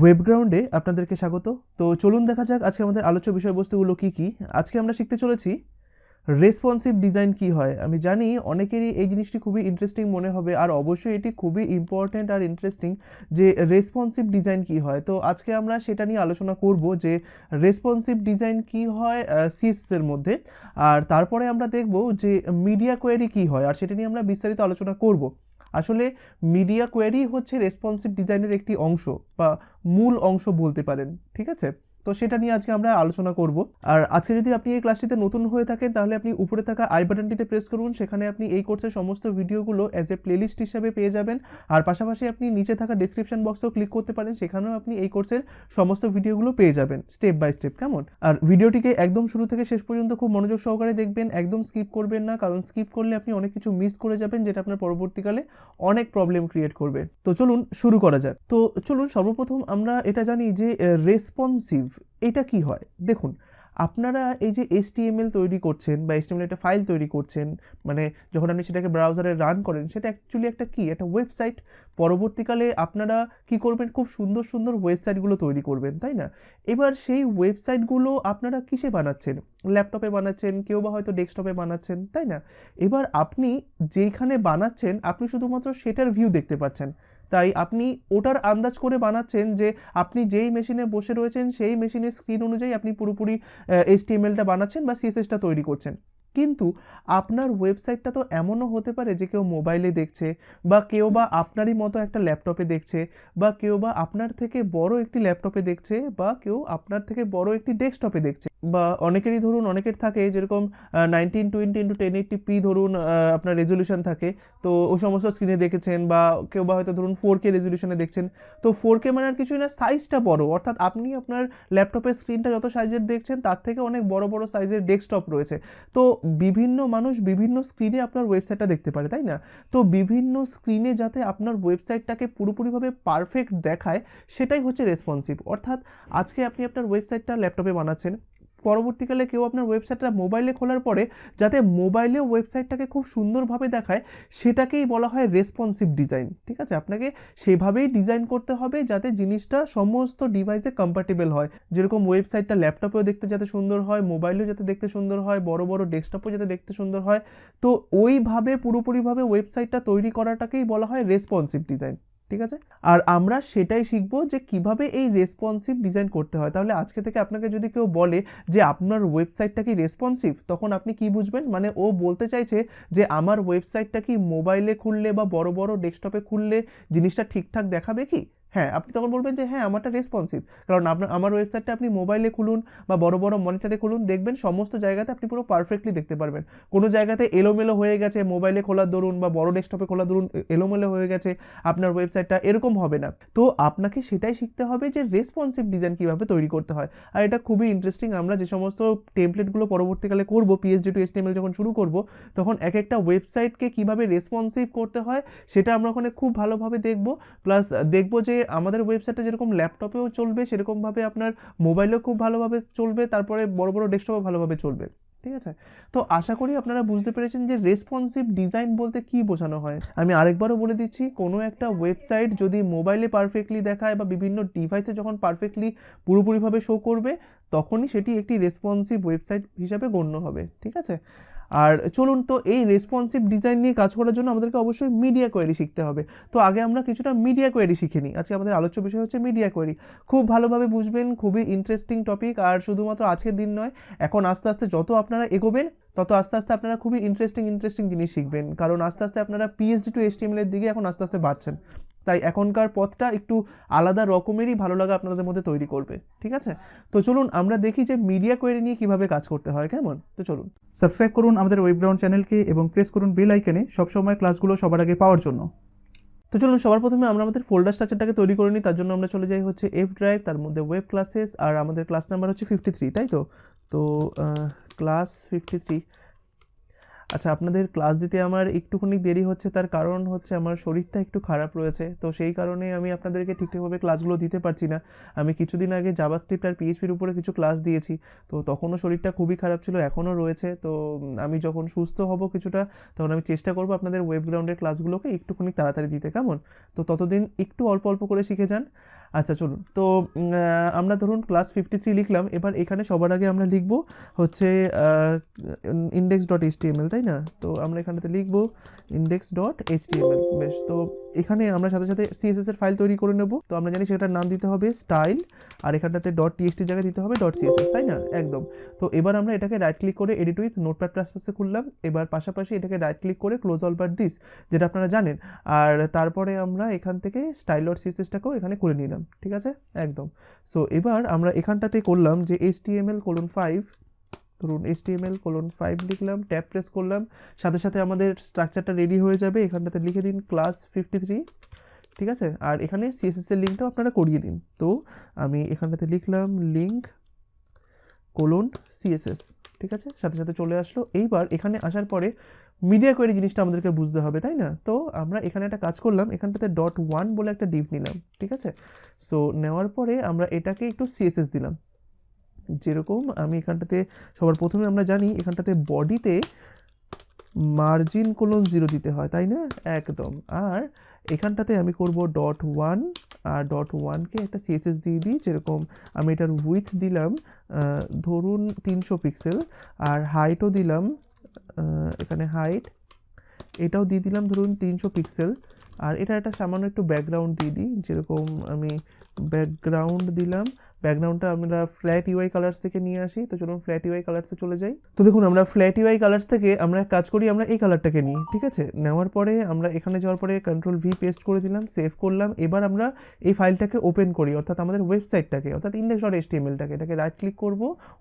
ওয়েবগ্রাউন্ডে আপনাদেরকে স্বাগত। তো চলুন দেখা যাক আজকে আমাদের আলোচ্য বিষয়বস্তুগুলো কী কী। আজকে আমরা শিখতে চলেছি রেসপন্সিভ ডিজাইন কী হয়। আমি জানি অনেকেরই এই জিনিসটি খুবই ইন্টারেস্টিং মনে হবে, আর অবশ্যই এটি খুবই ইম্পর্ট্যান্ট আর ইন্টারেস্টিং যে রেসপন্সিভ ডিজাইন কী হয়। তো আজকে আমরা সেটা নিয়ে আলোচনা করব যে রেসপন্সিভ ডিজাইন কী হয় সিএসএসের মধ্যে, আর তারপরে আমরা দেখব যে মিডিয়া কোয়েরি কী হয়, আর সেটা নিয়ে আমরা বিস্তারিত আলোচনা করব। আসলে মিডিয়া কোয়েরি হচ্ছে রেসপন্সিভ ডিজাইনের একটি অংশ বা মূল অংশ বলতে পারেন, ঠিক আছে। তো সেটা নিয়ে আজকে আমরা আলোচনা করব। আর আজকে যদি আপনি এই ক্লাসটিতে নতুন হয়ে থাকেন তাহলে আপনি উপরে থাকা আই বাটনটিতে প্রেস করুন, সেখানে আপনি এই কোর্সের সমস্ত ভিডিওগুলো অ্যাজ এ প্লেলিস্ট হিসাবে পেয়ে যাবেন। আর পাশাপাশি আপনি নিচে থাকা ডেসক্রিপশন বক্সেও ক্লিক করতে পারেন, সেখানেও আপনি এই কোর্সের সমস্ত ভিডিওগুলো পেয়ে যাবেন স্টেপ বাই স্টেপ, কেমন। আর ভিডিওটিকে একদম শুরু থেকে শেষ পর্যন্ত খুব মনোযোগ সহকারে দেখবেন, একদম স্কিপ করবেন না, কারণ স্কিপ করলে আপনি অনেক কিছু মিস করে যাবেন, যেটা আপনার পরবর্তীকালে অনেক প্রবলেম ক্রিয়েট করবে। তো চলুন শুরু করা যাক। তো চলুন সর্বপ্রথম আমরা এটা জানি যে রেসপন্সিভ এটা কি হয়। দেখুন, আপনারা এই যে HTML তৈরি করছেন বা HTML একটা ফাইল তৈরি করছেন, মানে যখন আপনি সেটাকে ব্রাউজারে রান করেন, সেটা অ্যাকচুয়ালি একটা কি, একটা ওয়েবসাইট। পরবর্তীকালে আপনারা কি করবেন, খুব সুন্দর সুন্দর ওয়েবসাইটগুলো তৈরি করবেন, তাই না। এবার সেই ওয়েবসাইটগুলো আপনারা কিসে বানাচ্ছেন, ল্যাপটপে বানাচ্ছেন, কেউ বা হয়তো ডেস্কটপে বানাচ্ছেন, তাই না। এবার আপনি যেখানে বানাচ্ছেন আপনি শুধুমাত্র সেটার ভিউ দেখতে পাচ্ছেন, তাই আপনি ওটার আন্দাজ করে বানাচ্ছেন যে আপনি যেই মেশিনে বসে রয়েছেন সেই মেশিনের স্ক্রিন অনুযায়ী আপনি পুরোপুরি HTML-টা বানাচ্ছেন বা CSS-টা তৈরি করছেন। কিন্তু আপনার ওয়েবসাইটটা তো এমনও হতে পারে যে কেউ মোবাইলে দেখছে, বা কেউ বা আপনারই মতো একটা ল্যাপটপে দেখছে, বা কেউ বা আপনার থেকে বড় একটি ল্যাপটপে দেখছে, বা কেউ আপনার থেকে বড় একটি ডেস্কটপে দেখছে, বা অনেকেরই ধরুন অনেকের থাকে যেরকম 1920x1080p ধরুন আপনার রেজলিউশন থাকে, তো ওই সমস্ত স্ক্রিনে দেখেছেন, বা কেউ বা হয়তো ধরুন 4K রেজলিউশনে দেখছেন। তো 4K মানে আর কিছুই না, সাইজটা বড়, অর্থাৎ আপনি আপনার ল্যাপটপের স্ক্রিনটা যত সাইজের দেখছেন তার থেকে অনেক বড় বড় সাইজের ডেস্কটপ রয়েছে। তো বিভিন্ন মানুষ বিভিন্ন স্ক্রিনে আপনার ওয়েবসাইটটা দেখতে পারে, তাই না। তো বিভিন্ন স্ক্রিনে যাতে আপনার ওয়েবসাইটটাকে পুরোপুরিভাবে পারফেক্ট দেখায়, সেটাই হচ্ছে রেসপন্সিভ। অর্থাৎ আজকে আপনি আপনার ওয়েবসাইটটা ল্যাপটপে বানাচ্ছেন, পরবর্তীকালে কেউ আপনার ওয়েবসাইটটা মোবাইলে খোলার পরে যাতে মোবাইলে ওয়েবসাইটটাকে খুব সুন্দরভাবে দেখায়, সেটাকেই বলা হয় রেসপন্সিভ ডিজাইন, ঠিক আছে। আপনাকে সেভাবেই ডিজাইন করতে হবে যাতে জিনিসটা সমস্ত ডিভাইসে কম্প্যাটেবল হয়। যেরকম ওয়েবসাইটটা ল্যাপটপেও দেখতে যাতে সুন্দর হয়, মোবাইলেও যাতে দেখতে সুন্দর হয়, বড় বড় ডেস্কটপেও যাতে দেখতে সুন্দর হয়, তো ওইভাবে পুরোপুরিভাবে ওয়েবসাইটটা তৈরি করাটাকেই বলা হয় রেসপন্সিভ ডিজাইন, ঠিক আছে। আর আমরা সেটাই শিখবো যে কিভাবে এই রেসপন্সিভ ডিজাইন করতে হয়। তাহলে আজকে থেকে আপনাকে যদি কেউ বলে যে আপনার ওয়েবসাইটটা কি রেসপন্সিভ, তখন আপনি কি বুঝবেন, মানে ও বলতে চাইছে যে আমার ওয়েবসাইটটা কি মোবাইলে খুললে বা বড় বড় ডেস্কটপে খুললে জিনিসটা ঠিকঠাক দেখাবে কি। হ্যাঁ, আপনি তখন বলবেন যে হ্যাঁ আমারটা রেসপন্সিভ, কারণ আমার ওয়েবসাইটটা আপনি মোবাইলে খুলুন বা বড় বড় মনিটরে খুলুন, দেখবেন সমস্ত জায়গাতে আপনি পুরো পারফেক্টলি দেখতে পারবেন। কোনো জায়গাতে এলোমেলো হয়ে গেছে, মোবাইলে খোলার দরুন বা বড় ডেস্কটপে খোলার দরুন এলোমেলো হয়ে গেছে আপনার ওয়েবসাইটটা, এরকম হবে না। তো আপনাকে সেটাই শিখতে হবে যে রেসপন্সিভ ডিজাইন কীভাবে তৈরি করতে হয়। আর এটা খুবই ইন্টারেস্টিং। আমরা যে সমস্ত টেমপ্লেটগুলো পরবর্তীকালে করব, PHP to HTML যখন শুরু করব, তখন এক একটা ওয়েবসাইটকে কীভাবে রেসপন্সিভ করতে হয় সেটা আমরা ওখানে খুব ভালোভাবে দেখব। প্লাস দেখব যে আমাদের ওয়েবসাইটটা যেরকম ল্যাপটপেও চলবে সেরকমভাবে আপনার মোবাইলেও খুব ভালোভাবে চলবে, তারপরে বড় বড় ডেস্কটপেও ভালোভাবে চলবে, ঠিক আছে। তো আশা করি আপনারা বুঝতে পেরেছেন যে রেসপন্সিভ ডিজাইন বলতে কি বোঝানো হয়। আমি আরেকবারও বলে দিচ্ছি, কোনো একটা ওয়েবসাইট যদি মোবাইলে পারফেক্টলি দেখায় বা বিভিন্ন ডিভাইসে যখন পারফেক্টলি পুরোপুরিভাবে শো করবে, তখনই সেটি একটি রেসপন্সিভ ওয়েবসাইট হিসাবে গণ্য হবে, ঠিক আছে। আর চলুন, তো এই রেসপন্সিভ ডিজাইন নিয়ে কাজ করার জন্য আমাদেরকে অবশ্যই মিডিয়া কোয়েরি শিখতে হবে। তো আগে আমরা কিছুটা মিডিয়া কোয়েরি শিখে নিই। আজকে আমাদের আলোচ্য বিষয় হচ্ছে মিডিয়া কোয়েরি। খুব ভালোভাবে বুঝবেন, খুবই ইন্টারেস্টিং টপিক। আর শুধুমাত্র আজকের দিন নয়, এখন আস্তে আস্তে যত আপনারা এগোবেন তত আস্তে আস্তে আপনারা খুবই ইন্টারেস্টিং জিনিস শিখবেন, কারণ আস্তে আস্তে আপনারা PhD to HTML এর দিকে এখন আস্তে আস্তে বাড়ছেন। তাই এখনকার পথটা একটু আলাদা রকমেরই ভালো লাগা আপনাদের মধ্যে তৈরি করবে, ঠিক আছে। তো চলুন আমরা দেখি যে মিডিয়া কোয়েরি নিয়ে কীভাবে কাজ করতে হয়, কেমন। তো চলুন সাবস্ক্রাইব করুন আমাদের ওয়েবগ্রাউন্ড চ্যানেলকে এবং প্রেস করুন বেল আইকনে সবসময় ক্লাসগুলো সবার আগে পাওয়ার জন্য। তো চলুন সবার প্রথমে আমরা আমাদের ফোল্ডার স্ট্রাকচারটাকে তৈরি করে নিই। তার জন্য আমরা চলে যাই হচ্ছে F ড্রাইভ, তার মধ্যে ওয়েব ক্লাসেস, আর আমাদের ক্লাস নাম্বার হচ্ছে 53, তাই তো। তো ক্লাস 53। আচ্ছা, আপনাদের ক্লাস দিতে আমার একটুখানি দেরি হচ্ছে, তার কারণ হচ্ছে আমার শরীরটা একটু খারাপ রয়েছে, তো সেই কারণে আমি আপনাদেরকে ঠিকঠাকভাবে ক্লাসগুলো দিতে পারছি না। আমি কিছুদিন আগে জাভাস্ক্রিপ্ট আর PHP-র উপরে কিছু ক্লাস দিয়েছি, তো তখনও শরীরটা খুবই খারাপ ছিল, এখনও রয়েছে। তো আমি যখন সুস্থ হব কিছুটা, তখন আমি চেষ্টা করব আপনাদের ওয়েবগ্রাউন্ডের ক্লাসগুলোকে একটুখানি তাড়াতাড়ি দিতে, কেমন। তো ততদিন একটু অল্প অল্প করে শিখে যান। আচ্ছা চলুন, তো আমরা ধরুন ক্লাস 53 লিখলাম। এবার এখানে সবার আগে আমরা লিখব হচ্ছে index.html, তাই না? তো আমরা এখানটাতে লিখব index.html। বেশ, তো এখানে আমরা সাথে সাথে সিএসএস এর ফাইল তৈরি করে নেব। তো আমরা জানি সেটার নাম দিতে হবে স্টাইল, আর এখানটাতে .txt জায়গায় দিতে হবে .css, তাই না? একদম। তো এবার আমরা এটাকে রাইট ক্লিক করে এডিট উইথ নোটপ্যাড প্লাস প্লাসে খুললাম। এবার পাশাপাশি এটাকে রাইট ক্লিক করে ক্লোজ অল বাট দিস, যেটা আপনারা জানেন। আর তারপরে আমরা এখান থেকে style.css-টাকেও এখানে করে নিলাম, ঠিক আছে? একদম। সো এবার আমরা এখানটাতে করলাম যে HTML:5, ধরুন HTML:5 লিখলাম, ট্যাব প্রেস করলাম, সাথে সাথে আমাদের স্ট্রাকচারটা রেডি হয়ে যাবে। এখানটাতে লিখে দিন ক্লাস 53, ঠিক আছে? আর এখানে সিএসএস এর লিঙ্কটাও আপনারা করিয়ে দিন। তো আমি এখানটাতে লিখলাম link:CSS, ঠিক আছে? সাথে সাথে চলে আসলো। এইবার এখানে আসার পরে মিডিয়া কোয়েরি জিনিসটা আমাদেরকে বুঝতে হবে, তাই না? তো আমরা এখানে একটা কাজ করলাম, এখানটাতে .1 বলে একটা ডিভ নিলাম, ঠিক আছে? সো নেওয়ার পরে আমরা এটাকে একটু সিএসএস দিলাম। যেরকম আমি এখানটাতে সবার প্রথমে আমরা জানি এখানটাতে বডিতে margin:0 দিতে হয়, তাই না? একদম। আর এখানটাতে আমি করব .1, আর .1কে একটা সিএসএস দিয়ে দিই। যেরকম আমি এটার উইথ দিলাম ধরুন 300 পিক্সেল, আর হাইটও দিলাম এখানে হাইট এটাও দিয়ে দিলাম ধরুন 300 পিক্সেল। আর এটা একটা সামান্য একটু ব্যাকগ্রাউন্ড দিয়ে দিই। যেরকম আমি ব্যাকগ্রাউন্ড দিলাম, ব্যাকগ্রাউন্ডটা আমরা ফ্ল্যাট ইউআই কালার্স থেকে নিয়ে আসি। তো চলুন ফ্ল্যাট ইউআই কালার্সে চলে যাই। তো দেখুন আমরা ফ্ল্যাট ইউআই কালার্স থেকে আমরা এক কাজ করি, আমরা এই কালারটাকে নিই, ঠিক আছে? নেওয়ার পরে আমরা এখানে যাওয়ার পরে Ctrl+V পেস্ট করে দিলাম, সেভ করলাম। এবার আমরা এই ফাইলটাকে ওপেন করি, অর্থাৎ আমাদের ওয়েবসাইটটাকে, অর্থাৎ index.html-টাকে, এটাকে রাইট ক্লিক করব,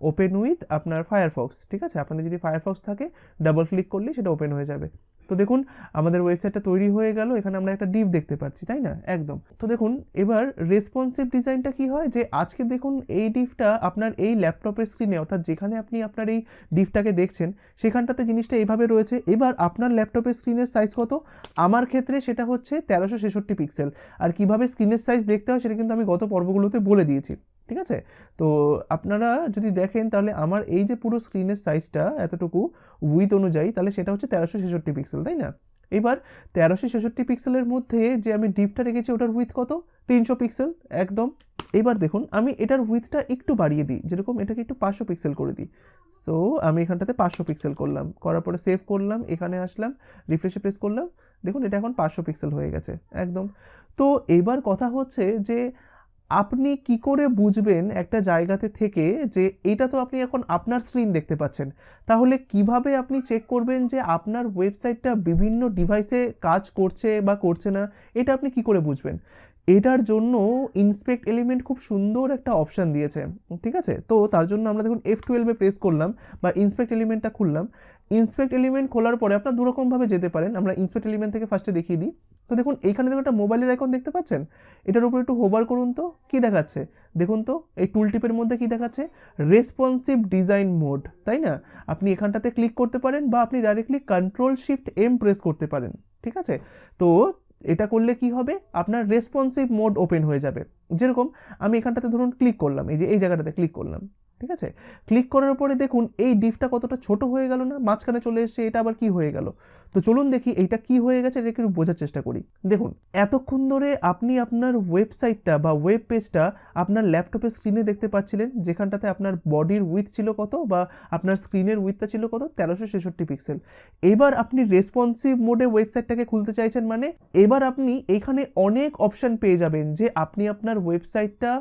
ওপেন উইথ আপনার ফায়ারফক্স, ঠিক আছে? আপনাদের যদি ফায়ারফক্স থাকে ডাবল ক্লিক করলেই সেটা ওপেন হয়ে যাবে। তো দেখুন আমাদের ওয়েবসাইটটা তৈরি হয়ে গেল। এখানে আমরা একটা ডিভ দেখতে পাচ্ছি, তাই না? একদম। তো দেখুন এবার রেসপন্সিভ ডিজাইনটা কি হয়, যে আজকে দেখুন এই ডিভটা আপনার এই ল্যাপটপের স্ক্রিনে, অর্থাৎ যেখানে আপনি আপনার এই ডিভটাকে দেখছেন সেখানটাতে জিনিসটা এইভাবে রয়েছে। এবার আপনার ল্যাপটপের স্ক্রিনের সাইজ কত? আমার ক্ষেত্রে সেটা হচ্ছে 1366 পিক্সেল। আর কিভাবে স্ক্রিনের সাইজ দেখতে হয় সেটা কিন্তু আমি গত পর্বগুলোতে বলে দিয়েছি, ঠিক আছে? তো আপনারা যদি দেখেন তাহলে আমার এই যে পুরো স্ক্রিনের সাইজটা এতটুকু উইথ অনুযায়ী, তাহলে সেটা হচ্ছে 1366 পিক্সেল, তাই না? এবার 1366 পিক্সেলের মধ্যে যে আমি ডিপটা রেখেছি ওটার উইথ কত? 300 পিক্সেল, একদম। এবার দেখুন আমি এটার উইথটা একটু বাড়িয়ে দিই, যেরকম এটাকে একটু 500 পিক্সেল করে দিই। সো আমি এখানটাতে 500 পিক্সেল করলাম, করার পরে সেভ করলাম, এখানে আসলাম, রিফ্রেশে প্রেস করলাম, দেখুন এটা এখন 500 পিক্সেল হয়ে গেছে, একদম। তো এবার কথা হচ্ছে যে আপনি কি করে বুঝবেন একটা জায়গাতে থেকে যে এটা তো আপনি এখন আপনার স্ক্রিন দেখতে পাচ্ছেন, তাহলে কিভাবে আপনি চেক করবেন যে আপনার ওয়েবসাইটটা বিভিন্ন ডিভাইসে কাজ করছে বা করছে না? এটা আপনি কি করে বুঝবেন? এটার জন্য ইন্সপেক্ট এলিমেন্ট খুব সুন্দর একটা অপশান দিয়েছে, ঠিক আছে? তো তার জন্য আমরা দেখুন F12-এ প্রেস করলাম বা ইন্সপেক্ট এলিমেন্টটা খুললাম। ইন্সপেক্ট এলিমেন্ট খোলার পরে আপনারা দুরকমভাবে যেতে পারেন। আমরা ইন্সপেক্ট এলিমেন্ট থেকে ফার্স্টে দেখিয়ে দিই। তো দেখুন এইখানে দেখুন একটা মোবাইলের আইকন দেখতে পাচ্ছেন, এটার উপর একটু হোভার করুন তো কি দেখাচ্ছে দেখুন তো। এই টুল টিপের মধ্যে কি দেখাচ্ছে? রেসপন্সিভ ডিজাইন মোড, তাই না? আপনি এখানটাতে ক্লিক করতে পারেন বা আপনি ডাইরেক্টলি Ctrl+Shift+M প্রেস করতে পারেন, ঠিক আছে? তো এটা করলে কি হবে, আপনার রেসপন্সিভ মোড ওপেন হয়ে যাবে। যেরকম আমি এখানটাতে ধরুন ক্লিক করলাম, এই যে এই জায়গাটাতে ক্লিক করলাম, ঠিক আছে? ক্লিক করার পরে দেখুন এই ডিভটা কতটা ছোট হয়ে গেল না, মাঝখানে চলে এসে এটা আবার কি হয়ে গেল। তো চলুন দেখি এইটা কি হয়ে গেছে, এটা একটু বোঝার চেষ্টা করি। দেখুন এতক্ষণ ধরে আপনি আপনার ওয়েবসাইটটা বা ওয়েব পেজটা আপনার ল্যাপটপের স্ক্রিনে দেখতে পাচ্ছিলেন, যেখানটাতে আপনার বডির উইথ ছিল কত বা আপনার স্ক্রিনের উইথটা ছিল কত? 1366 পিক্সেল। এবার আপনি রেসপন্সিভ মোডে ওয়েবসাইটটাকে খুলতে চাইছেন, মানে এবার আপনি এখানে অনেক অপশান পেয়ে যাবেন যে আপনি আপনার ওয়েবসাইটটা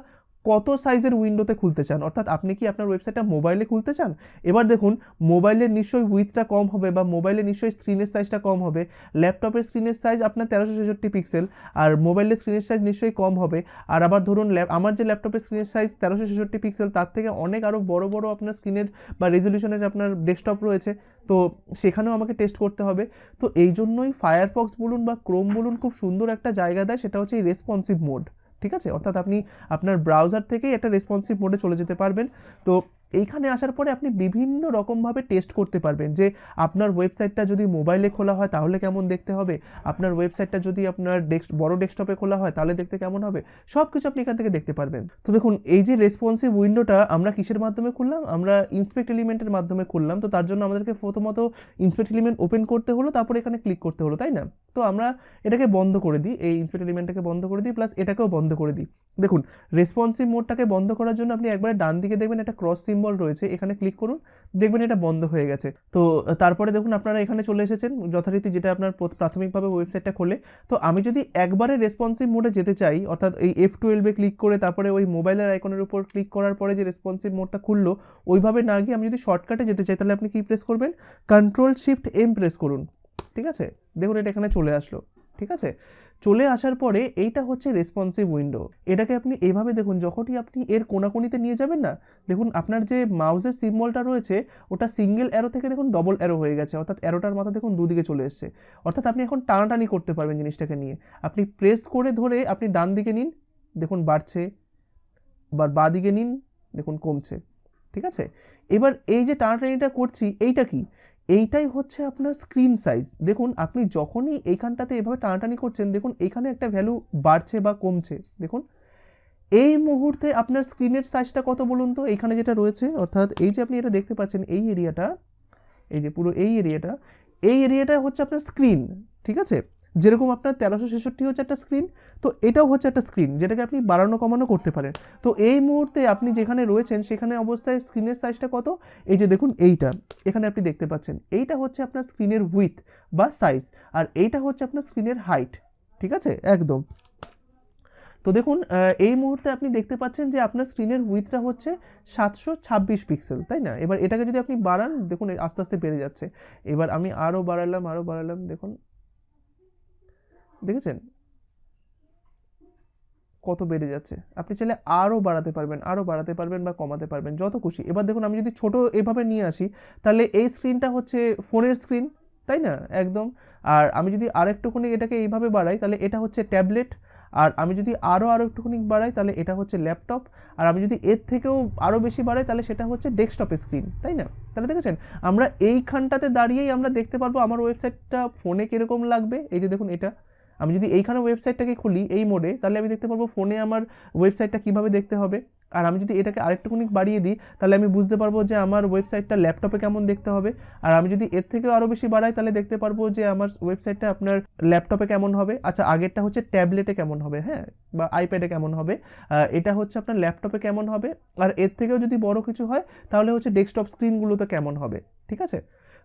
কত সাইজের উইন্ডোতে খুলতে চান, অর্থাৎ আপনি কি আপনার ওয়েবসাইটটা মোবাইলে খুলতে চান? এবার দেখুন মোবাইলের নিশ্চয়ই উইথটা কম হবে বা মোবাইলে নিশ্চয়ই স্ক্রিনের সাইজটা কম হবে। ল্যাপটপের স্ক্রিনের সাইজ আপনার 1366 পিক্সেল, আর মোবাইলের স্ক্রিনের সাইজ নিশ্চয়ই কম হবে। আর আবার ধরুন আমার যে ল্যাপটপের স্ক্রিনের সাইজ 1366 পিক্সেল, তার থেকে অনেক আরও বড় বড় আপনার স্ক্রিনের বা রেজলিউশনের আপনার ডেস্কটপ রয়েছে, তো সেখানেও আমাকে টেস্ট করতে হবে। তো এই জন্যই ফায়ারফক্স বলুন বা ক্রোম বলুন খুব সুন্দর একটা জায়গা দেয়, সেটা হচ্ছে এই রেসপন্সিভ মোড, ঠিক আছে? অর্থাৎ আপনি আপনার ব্রাউজার থেকেই একটা রেসপন্সিভ মোডে চলে যেতে পারবেন। তো এইখানে আসার পরে আপনি বিভিন্ন রকমভাবে টেস্ট করতে পারবেন যে আপনার ওয়েবসাইটটা যদি মোবাইলে খোলা হয় তাহলে কেমন দেখতে হবে, আপনার ওয়েবসাইটটা যদি আপনার বড় ডেস্কটপে খোলা হয় তাহলে দেখতে কেমন হবে, সব কিছু আপনি এখান থেকে দেখতে পারবেন। তো দেখুন এই যে রেসপন্সিভ উইন্ডোটা আমরা কিসের মাধ্যমে খুললাম, আমরা ইন্সপেক্ট এলিমেন্টের মাধ্যমে খুললাম। তো তার জন্য আমাদেরকে প্রথমত ইন্সপেক্ট এলিমেন্ট ওপেন করতে হলো, তারপরে এখানে ক্লিক করতে হলো, তাই না? তো আমরা এটাকে বন্ধ করে দিই, এই ইন্সপেক্ট এলিমেন্টটাকে বন্ধ করে দিই, প্লাস এটাকেও বন্ধ করে দিই। দেখুন রেসপন্সিভ মোডটাকে বন্ধ করার জন্য আপনি একবারে ডান দিকে দেখবেন একটা ক্রস সিম্বল রয়েছে, এখানে ক্লিক করুন, দেখবেন এটা বন্ধ হয়ে গেছে। তো তারপরে দেখুন আপনারা এখানে চলে এসেছেন যথারীতি, যেটা আপনার প্রাথমিকভাবে ওয়েবসাইটটা খোলে। তো আমি যদি একবারে রেসপন্সিভ মোডে যেতে চাই, অর্থাৎ এই F12 ক্লিক করে তারপরে ওই মোবাইলের আইকনের উপর ক্লিক করার পরে যে রেসপন্সিভ মোডটা খুললো, ওইভাবে না গিয়ে আমি যদি শর্টকাটে যেতে চাই তাহলে আপনি কি প্রেস করবেন, Ctrl+Shift+M প্রেস করুন। ঠিক আছে, দেখুন এটা এখানে চলে আসলো। ঠিক আছে, চলে আসার পরে এইটা হচ্ছে রেসপন্সিভ উইন্ডো। এটাকে আপনি এইভাবে দেখুন, যখনই আপনি এর কোনাকুনিতে নিয়ে যাবেন না, দেখুন আপনার যে মাউসের সিম্বলটা রয়েছে ওটা সিঙ্গেল অ্যারো থেকে দেখুন ডবল অ্যারো হয়ে গেছে, অর্থাৎ অ্যারোটার মাথা দেখুন দুদিকে চলে এসছে। অর্থাৎ আপনি এখন টানাটানি করতে পারবেন জিনিসটাকে নিয়ে। আপনি প্রেস করে ধরে আপনি ডান দিকে নিন, দেখুন বাড়ছে, আবার বাঁ দিকে নিন, দেখুন কমছে। ঠিক আছে, এবার এই যে টানাটানিটা করছি এইটা কি, এইটাই হচ্ছে আপনার স্ক্রিন সাইজ। দেখুন আপনি যখনই এইখানটাতে এভাবে টানাটানি করছেন, দেখুন এইখানে একটা ভ্যালু বাড়ছে বা কমছে। দেখুন এই মুহূর্তে আপনার স্ক্রিনের সাইজটা কত বলুন তো, এইখানে যেটা রয়েছে, অর্থাৎ এই যে আপনি এটা দেখতে পাচ্ছেন এই এরিয়াটা, এই যে পুরো এই এরিয়াটা হচ্ছে আপনার স্ক্রিন। ঠিক আছে, যেরকম আপনার 1366 হচ্ছে একটা স্ক্রিন, তো এটাও হচ্ছে একটা স্ক্রিন যেটাকে আপনি বাড়ানো কমানো করতে পারেন। তো এই মুহূর্তে আপনি যেখানে রয়েছেন সেখানে অবস্থায় স্ক্রিনের সাইজটা কত, এই যে দেখুন এইটা এখানে আপনি দেখতে পাচ্ছেন, এইটা হচ্ছে আপনার স্ক্রিনের উইথ বা সাইজ, আর এইটা হচ্ছে আপনার স্ক্রিনের হাইট। ঠিক আছে, একদম। তো দেখুন এই মুহূর্তে আপনি দেখতে পাচ্ছেন যে আপনার স্ক্রিনের উইথটা হচ্ছে 726 পিক্সেল, তাই না? এবার এটাকে যদি আপনি বাড়ান, দেখুন আস্তে আস্তে বেড়ে যাচ্ছে। এবার আমি আরও বাড়ালাম, দেখুন দেখেছেন কত বেড়ে যাচ্ছে। আপনি চাইলে আরও বাড়াতে পারবেন বা কমাতে পারবেন, যত খুশি। এবার দেখুন আমি যদি ছোট এভাবে নিয়ে আসি, তাহলে এই স্ক্রিনটা হচ্ছে ফোনের স্ক্রিন, তাই না? একদম। আর আমি যদি আরেকটুখানি এটাকে এইভাবে বাড়াই, তাহলে এটা হচ্ছে ট্যাবলেট। আর আমি যদি আরও একটুখানি বাড়াই, তাহলে এটা হচ্ছে ল্যাপটপ। আর আমি যদি এর থেকেও আরও বেশি বাড়াই, তাহলে সেটা হচ্ছে ডেস্কটপের স্ক্রিন, তাই না? তাহলে দেখেছেন আমরা এইখানটাতে দাঁড়িয়েই আমরা দেখতে পারবো আমার ওয়েবসাইটটা ফোনে কীরকম লাগবে। এই যে দেখুন এটা, আমি যদি এইখানে ওয়েবসাইটটাকে খুলি এই মোডে, তাহলে আমি দেখতে পারবো ফোনে আমার ওয়েবসাইটটা কীভাবে দেখতে হবে। আর আমি যদি এটাকে আরেকটুখানি বাড়িয়ে দিই, তাহলে আমি বুঝতে পারবো যে আমার ওয়েবসাইটটা ল্যাপটপে কেমন দেখতে হবে। আর আমি যদি এর থেকেও আরও বেশি বাড়াই, তাহলে দেখতে পারবো যে আমার ওয়েবসাইটটা আপনার ল্যাপটপে কেমন হবে। আচ্ছা, আগেরটা হচ্ছে ট্যাবলেটে কেমন হবে, হ্যাঁ, বা আইপ্যাডে কেমন হবে, এটা হচ্ছে আপনার ল্যাপটপে কেমন হবে। আর এর থেকেও যদি বড় কিছু হয়, তাহলে হচ্ছে ডেস্কটপ স্ক্রিনগুলোতে কেমন হবে। ঠিক আছে,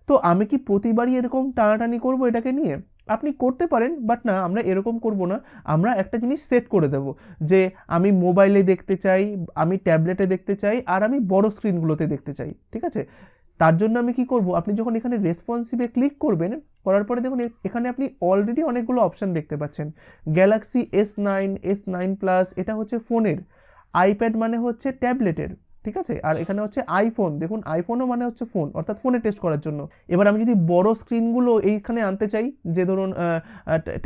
তো আমি কি প্রতিবারই এরকম টানাটানি করবো এটাকে নিয়ে? আপনি করতে পারেন, বাট না, আমরা এরকম করব না। আমরা একটা জিনিস সেট করে দেব যে আমি মোবাইলে দেখতে চাই, আমি ট্যাবলেটে দেখতে চাই, আর আমি বড় স্ক্রিনগুলোতে দেখতে চাই। ঠিক আছে, তার জন্য আমি কি করব, আপনি যখন এখানে রেসপন্সিভে ক্লিক করবেন, করার পরে দেখুন এখানে আপনি অলরেডি অনেকগুলো অপশান দেখতে পাচ্ছেন। গ্যালাক্সি S9 প্লাস, এটা হচ্ছে ফোনের, আইপ্যাড মানে হচ্ছে ট্যাবলেটের। ঠিক আছে, আর এখানে হচ্ছে আইফোন, দেখুন আইফোনও মানে হচ্ছে ফোন, অর্থাৎ ফোনে টেস্ট করার জন্য। এবার আমি যদি বড় স্ক্রিনগুলো এইখানে আনতে চাই, যে ধরুন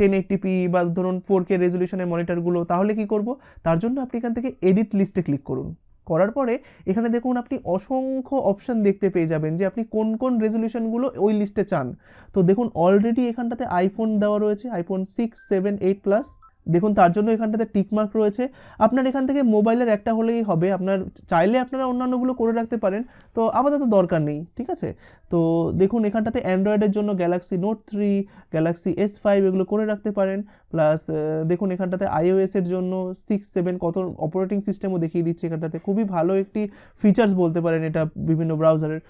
1080p বা ধরুন 4K রেজলিউশনের মনিটরগুলো, তাহলে কি করব, তার জন্য আপনি এখান থেকে এডিট লিস্টে ক্লিক করুন। করার পরে এখানে দেখুন আপনি অসংখ্য অপশান দেখতে পেয়ে যাবেন যে আপনি কোন কোন রেজলিউশনগুলো ওই লিস্টে চান। তো দেখুন অলরেডি এখানটাতে আইফোন দেওয়া রয়েছে, আইফোন 6, 7, 8 প্লাস। দেখুন তার জন্য এখানটাতে টিকমার্ক রয়েছে। আপনার এখান থেকে মোবাইলের একটা হলেই হবে, আপনার চাইলে আপনারা অন্যান্যগুলো করে রাখতে পারেন, তো আপাতত দরকার নেই। ঠিক আছে, তো দেখুন এখানটাতে অ্যান্ড্রয়েডের জন্য গ্যালাক্সি নোট 3, গ্যালাক্সি S5 এগুলো করে রাখতে পারেন। প্লাস দেখুন এখানটাতে iOS-এর জন্য 6, 7 কত অপারেটিং সিস্টেমও দেখিয়ে দিচ্ছে এখানটাতে। খুবই ভালো একটি ফিচার্স বলতে পারেন এটা বিভিন্ন ব্রাউজারের।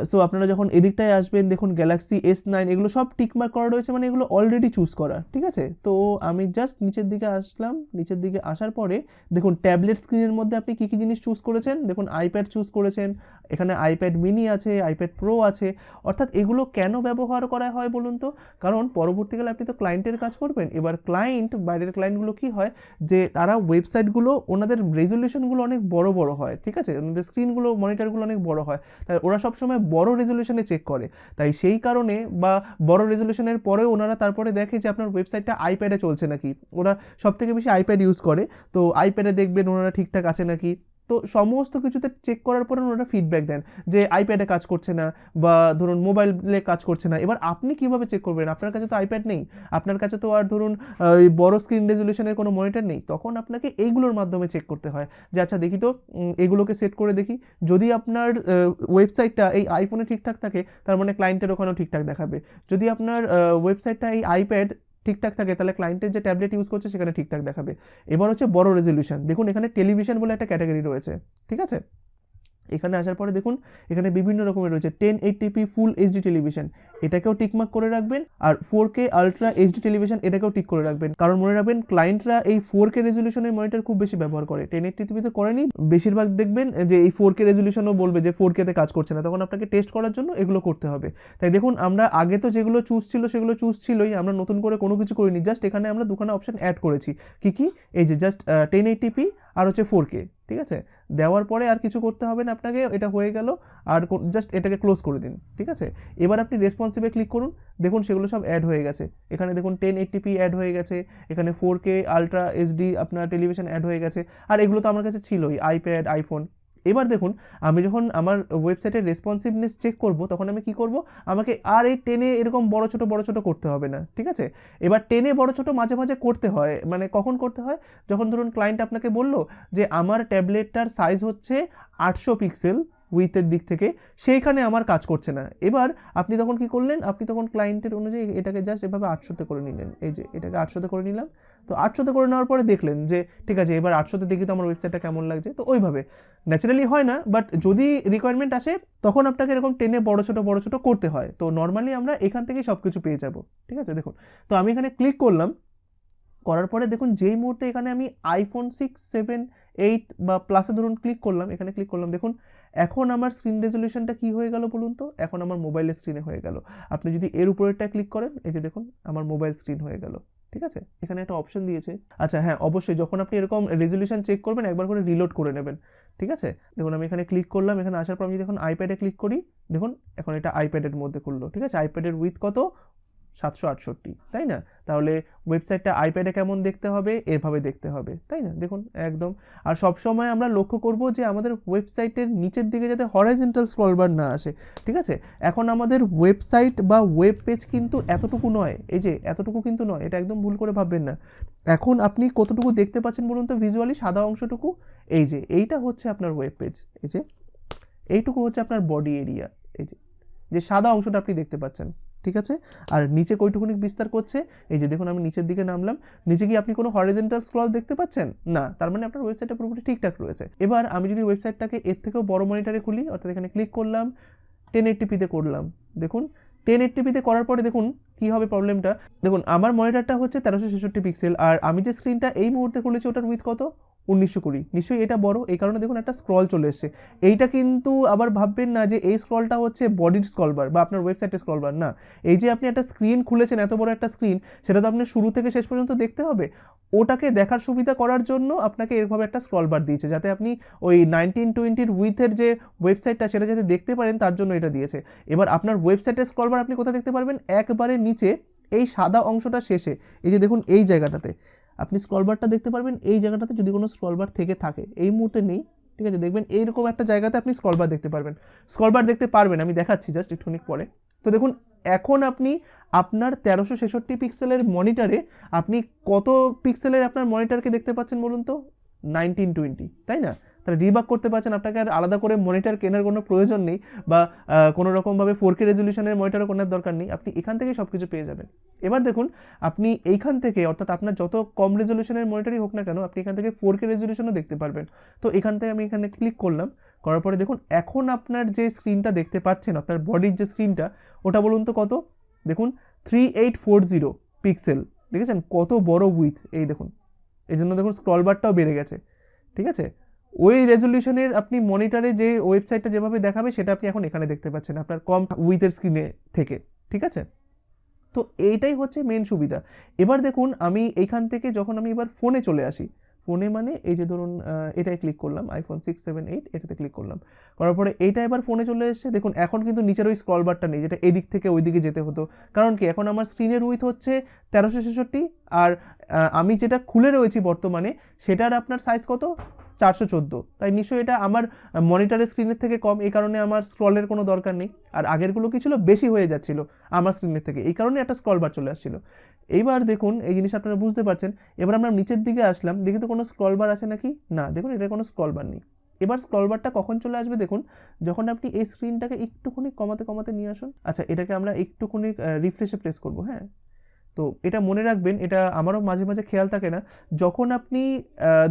সো আপনারা যখন এদিকটায় আসবেন, দেখুন গ্যালাক্সি S9 এগুলো সব টিকমার্ক করা রয়েছে, মানে এগুলো অলরেডি চুজ করা। ঠিক আছে, তো আমি জাস্ট নিচের দিকে আসলাম। নিচের দিকে আসার পরে দেখুন ট্যাবলেট স্ক্রিনের মধ্যে আপনি কী কী জিনিস চুজ করেছেন। দেখুন আইপ্যাড চুজ করেছেন, এখানে আইপ্যাড মিনি আছে, আইপ্যাড প্রো আছে। অর্থাৎ এগুলো কেন ব্যবহার করা হয় বলুন তো, কারণ পরবর্তীকালে আপনি তো ক্লায়েন্টের কাজ করবেন। এবার ক্লায়েন্ট, বাইরের ক্লায়েন্টগুলো কী হয় যে তারা ওয়েবসাইটগুলো, ওনাদের রেজলিউশনগুলো অনেক বড় বড় হয়। ঠিক আছে, ওনাদের স্ক্রিনগুলো, মনিটরগুলো অনেক বড় হয়, তাই ওরা সবসময় বড় রেজলিউশনে চেক করে। তাই সেই কারণে বা বড় রেজলিউশনের পরেও ওনারা তারপরে দেখে যে আপনার ওয়েবসাইটটা আইপ্যাডে চলছে নাকি। ওরা সবথেকে বেশি আইপ্যাড ইউজ করে, তো আইপ্যাডে দেখবেন ওনারা ঠিকঠাক আছে নাকি। তো সমস্ত কিছুতে চেক করার পরে ওনারা ফিডব্যাক দেন যে আইপ্যাডে কাজ করছে না বা ধরুন মোবাইলে কাজ করছে না। এবার আপনি কিভাবে চেক করবেন? আপনার কাছে তো আইপ্যাড নেই, আপনার কাছে তো আর ধরুন ওই বড় স্ক্রিন রেজলিউশনের কোনো মনিটর নেই, তখন আপনাকে এইগুলোর মাধ্যমে চেক করতে হয় যে আচ্ছা দেখি তো এগুলোকে সেট করে দেখি। যদি আপনার ওয়েবসাইটটা এই আইফোনে ঠিকঠাক থাকে তার মানে ক্লায়েন্টের ওখানেও ঠিকঠাক দেখাবে। যদি আপনার ওয়েবসাইটটা এই আইপ্যাড ঠিকঠাক থাকে তাহলে ক্লায়েন্টের যে ট্যাবলেট ইউজ করছে সেখানে ঠিকঠাক দেখাবে। এবার হচ্ছে বড় রেজলিউশন, দেখুন এখানে টেলিভিশন বলে একটা ক্যাটাগরি রয়েছে, ঠিক আছে। এখানে আসার পরে দেখুন এখানে বিভিন্ন রকমের রয়েছে 1080p ফুল এইচডি টেলিভিশন, এটাকেও টিকমার্ক করে রাখবেন। আর 4K আলট্রা এইচডি টেলিভিশন এটাকেও টিক করে রাখবেন, কারণ মনে রাখবেন ক্লায়েন্টরা এই 4K রেজলিউশনের মনিটর খুব বেশি ব্যবহার করে, 1080p তো করেনি বেশিরভাগ। দেখবেন যে এই 4K রেজলিউশনও বলবে যে 4K তে কাজ করছে না, তখন আপনাকে টেস্ট করার জন্য এগুলো করতে হবে। তাই দেখুন আমরা আগে তো যেগুলো চুজ ছিল সেগুলো চুজ ছিলই, আমরা নতুন করে কোনো কিছু করিনি, জাস্ট এখানে আমরা দুখানা অপশন অ্যাড করেছি। কি এই যে জাস্ট 1080p আর হচ্ছে 4K, ঠিক আছে। দেওয়ার পরে আর কিছু করতে হবে না আপনাকে, এটা হয়ে গেল। আর জাস্ট এটাকে ক্লোজ করে দিন, ঠিক আছে। এবার আপনি রেসপন্সিভে ক্লিক করুন, দেখুন সেগুলো সব অ্যাড হয়ে গেছে। এখানে দেখুন 1080p অ্যাড হয়ে গেছে, এখানে 4K আলট্রা এইচডি আপনার টেলিভিশন অ্যাড হয়ে গেছে। আর এগুলো তো আমার কাছে ছিলই, আইপ্যাড, আইফোন। এবার দেখুন আমি যখন আমার ওয়েবসাইটের রেসপন্সিভনেস চেক করব তখন আমি কি করব, আমাকে আর এই টেনে এরকম বড় ছোট করতে হবে না, ঠিক আছে। এবার টেনে বড় ছোট মাঝে মাঝে করতে হয়, মানে কখন করতে হয়, যখন ধরুন ক্লায়েন্ট আপনাকে বললো যে আমার ট্যাবলেটটার সাইজ হচ্ছে 800 পিক্সেল উইথের দিক থেকে, সেইখানে আমার কাজ করছে না। এবার আপনি তখন কি করলেন, আপনি তখন ক্লায়েন্টের অনুযায়ী এটাকে জাস্ট এভাবে 800-তে করে নিলেন, এই যে এটাকে 800-তে করে নিলাম। তো 800-তে করে নেওয়ার পরে দেখলেন যে ঠিক আছে এবার 800-তে দেখি তো আমার ওয়েবসাইটটা কেমন লাগছে। তো ওইভাবে ন্যাচারালি হয় না, বাট যদি রিকোয়ারমেন্ট আসে তখন আপনাকে এরকম টেনে বড় ছোট করতে হয়। তো নর্মালি আমরা এখান থেকেই সব কিছু পেয়ে যাব, ঠিক আছে। দেখুন তো আমি এখানে ক্লিক করলাম, করার পরে দেখুন যেই মুহূর্তে এখানে আমি আইফোন 6, 7, 8 বা প্লাসে ধরুন ক্লিক করলাম, এখানে ক্লিক করলাম, দেখুন এখন আমার স্ক্রিন রেজলিউশনটা কি হয়ে গেল বলুন তো, এখন আমার মোবাইলের স্ক্রিনে হয়ে গেল। আপনি যদি এর উপরেরটা ক্লিক করেন, এই যে দেখুন আমার মোবাইল স্ক্রিন হয়ে গেল, ঠিক আছে। এখানে একটা অপশন দিয়েছে। আচ্ছা হ্যাঁ, অবশ্যই যখন আপনি এরকম রেজলিউশন চেক করবেন একবার করে রিলোড করে নেবেন, ঠিক আছে। দেখুন আমি এখানে ক্লিক করলাম, এখানে আসার পর আমি দেখুন আইপ্যাডে ক্লিক করি, দেখুন এখন এটা আইপ্যাডের মধ্যে খুললো, ঠিক আছে। আইপ্যাডের উইথ কত, 768, তাই না। তাহলে ওয়েবসাইটটা আইপ্যাডে কেমন দেখতে হবে, এভাবে দেখতে হবে, তাই না। দেখুন একদম। আর সবসময় আমরা লক্ষ্য করব যে আমাদের ওয়েবসাইটের নিচের দিকে যাতে হরাইজন্টাল স্ক্রল বার না আসে, ঠিক আছে। এখন আমাদের ওয়েবসাইট বা ওয়েব পেজ কিন্তু এতটুকু নয়, এই যে এতটুকু কিন্তু নয়, এটা একদম ভুল করে ভাববেন না। এখন আপনি কতটুকু দেখতে পাচ্ছেন বলুন তো ভিজুয়ালি, সাদা অংশটুকু, এই যে এইটা হচ্ছে আপনার ওয়েব পেজ, এই যে এইটুকু হচ্ছে আপনার বডি এরিয়া, এই যে সাদা অংশটা আপনি দেখতে পাচ্ছেন, ঠিক আছে। আর নিচে কয়টুকুনি বিস্তার করছে, এই যে দেখুন আমি নিচের দিকে নামলাম, নিচে কি আপনি কোনো হরিজন্টাল স্ক্রল দেখতে পাচ্ছেন না, তার মানে আপনার ওয়েবসাইটটা পুরোপুরি ঠিকঠাক রয়েছে। এবার আমি যদি ওয়েবসাইটটাকে এর থেকেও বড় মনিটরে খুলি, অর্থাৎ এখানে ক্লিক করলাম, 1080pতে করলাম, দেখুন 1080pতে করার পরে দেখুন কি হবে প্রবলেমটা। দেখুন আমার মনিটরটা হচ্ছে 1366 পিক্সেল, আর আমি যে স্ক্রিনটা এই মুহূর্তে খুলেছি ওটার উইথ কত, 1920। নিশ্চয়ই এটা বড়, এই কারণে দেখুন একটা স্ক্রল চলে এসছে। এইটা কিন্তু আবার ভাববেন না যে এই স্ক্রলটা হচ্ছে বডির স্ক্রল বার বা আপনার ওয়েবসাইটের স্ক্রল বার, না। এই যে আপনি একটা স্ক্রিন খুলেছেন, এত বড় একটা স্ক্রিন, সেটা তো আপনি শুরু থেকে শেষ পর্যন্ত দেখতে হবে। ওটাকে দেখার সুবিধা করার জন্য আপনাকে এরভাবে একটা স্ক্রল বার দিয়েছে, যাতে আপনি ওই 1920 উইথের যে ওয়েবসাইটটা সেটা যাতে দেখতে পারেন, তার জন্য এটা দিয়েছে। এবার আপনার ওয়েবসাইটের স্ক্রল বার আপনি কোথায় দেখতে পারবেন, একবারে নিচে এই সাদা অংশটা শেষে, এই যে দেখুন এই জায়গাটাতে আপনি স্ক্রলবারটা দেখতে পারবেন। এই জায়গাটাতে যদি কোনো স্ক্রলবার থেকে থাকে, এই মুহূর্তে নেই, ঠিক আছে, দেখবেন এইরকম একটা জায়গাতে আপনি স্ক্রলবার দেখতে পারবেন। স্ক্রলবার দেখতে পারবেন, আমি দেখাচ্ছি জাস্ট একটুখানি পরে। তো দেখুন এখন আপনি আপনার 1366 পিক্সেলের মনিটরে আপনি কত পিক্সেলের আপনার মনিটরকে দেখতে পাচ্ছেন বলুন তো, 1920, তাই না। তাহলে ডিবাগ করতে পারছেন, আপনাকে আর আলাদা করে মনিটর কেনার কোনো প্রয়োজন নেই, বা কোনো রকমভাবে 4K রেজলিউশনের মনিটরও কেনার দরকার নেই, আপনি এখান থেকেই সব কিছু পেয়ে যাবেন। এবার দেখুন আপনি এইখান থেকে, অর্থাৎ আপনার যত কম রেজলিউশনের মনিটরই হোক না কেন, আপনি এখান থেকে 4K রেজলিউশনও দেখতে পারবেন। তো এখান থেকে আমি এখানে ক্লিক করলাম, করার পরে দেখুন এখন আপনার যে স্ক্রিনটা দেখতে পাচ্ছেন, আপনার বডির যে স্ক্রিনটা, ওটা বলুন তো কত, দেখুন 3840 পিক্সেল, দেখেছেন কত বড় উইথ, এই দেখুন। এই জন্য দেখুন স্ক্রলবারটাও বেড়ে গেছে, ঠিক আছে। ওই রেজলিউশনের আপনি মনিটরে যে ওয়েবসাইটটা যেভাবে দেখাবে সেটা আপনি এখন এখানে দেখতে পাচ্ছেন আপনার কম উইথের স্ক্রিনে থেকে, ঠিক আছে। তো এইটাই হচ্ছে মেন সুবিধা। এবার দেখুন আমি এইখান থেকে যখন আমি এবার ফোনে চলে আসি, ফোনে মানে এই যে ধরুন এটাই ক্লিক করলাম, আইফোন 6, 7, 8 এটাতে ক্লিক করলাম, করার পরে এইটা এবার ফোনে চলে এসেছে। দেখুন এখন কিন্তু নিচের ওই স্ক্রল বারটা নেই, যেটা এদিক থেকে ওই দিকে যেতে হতো। কারণ কি, এখন আমার স্ক্রিনের উইথ হচ্ছে 1366, আর আমি যেটা খুলে রয়েছি বর্তমানে সেটার আপনার সাইজ কত, 414, তাই নিশ্চয়ই এটা আমার মনিটরের স্ক্রিনের থেকে কম, এই কারণে আমার স্ক্রলের কোনো দরকার নেই। আর আগেরগুলো কি ছিল, বেশি হয়ে যাচ্ছিল আমার স্ক্রিনের থেকে, এই কারণে একটা স্ক্রল বার চলে আসছিল। এইবার দেখুন এই জিনিস আপনারা বুঝতে পারছেন। এবার আমরা নিচের দিকে আসলাম, দেখি তো কোনো স্ক্রল বার আছে নাকি, না দেখুন এটা কোনো স্ক্রল বার নেই। এবার স্ক্রল বারটা কখন চলে আসবে দেখুন, যখন আপনি এই স্ক্রিনটাকে একটুখানি কমাতে নিয়ে আসুন। আচ্ছা, এটাকে আমরা একটুখানি রিফ্রেশে প্রেস করব, হ্যাঁ। তো এটা মনে রাখবেন, এটা আমারও মাঝে মাঝে খেয়াল থাকে না, যখন আপনি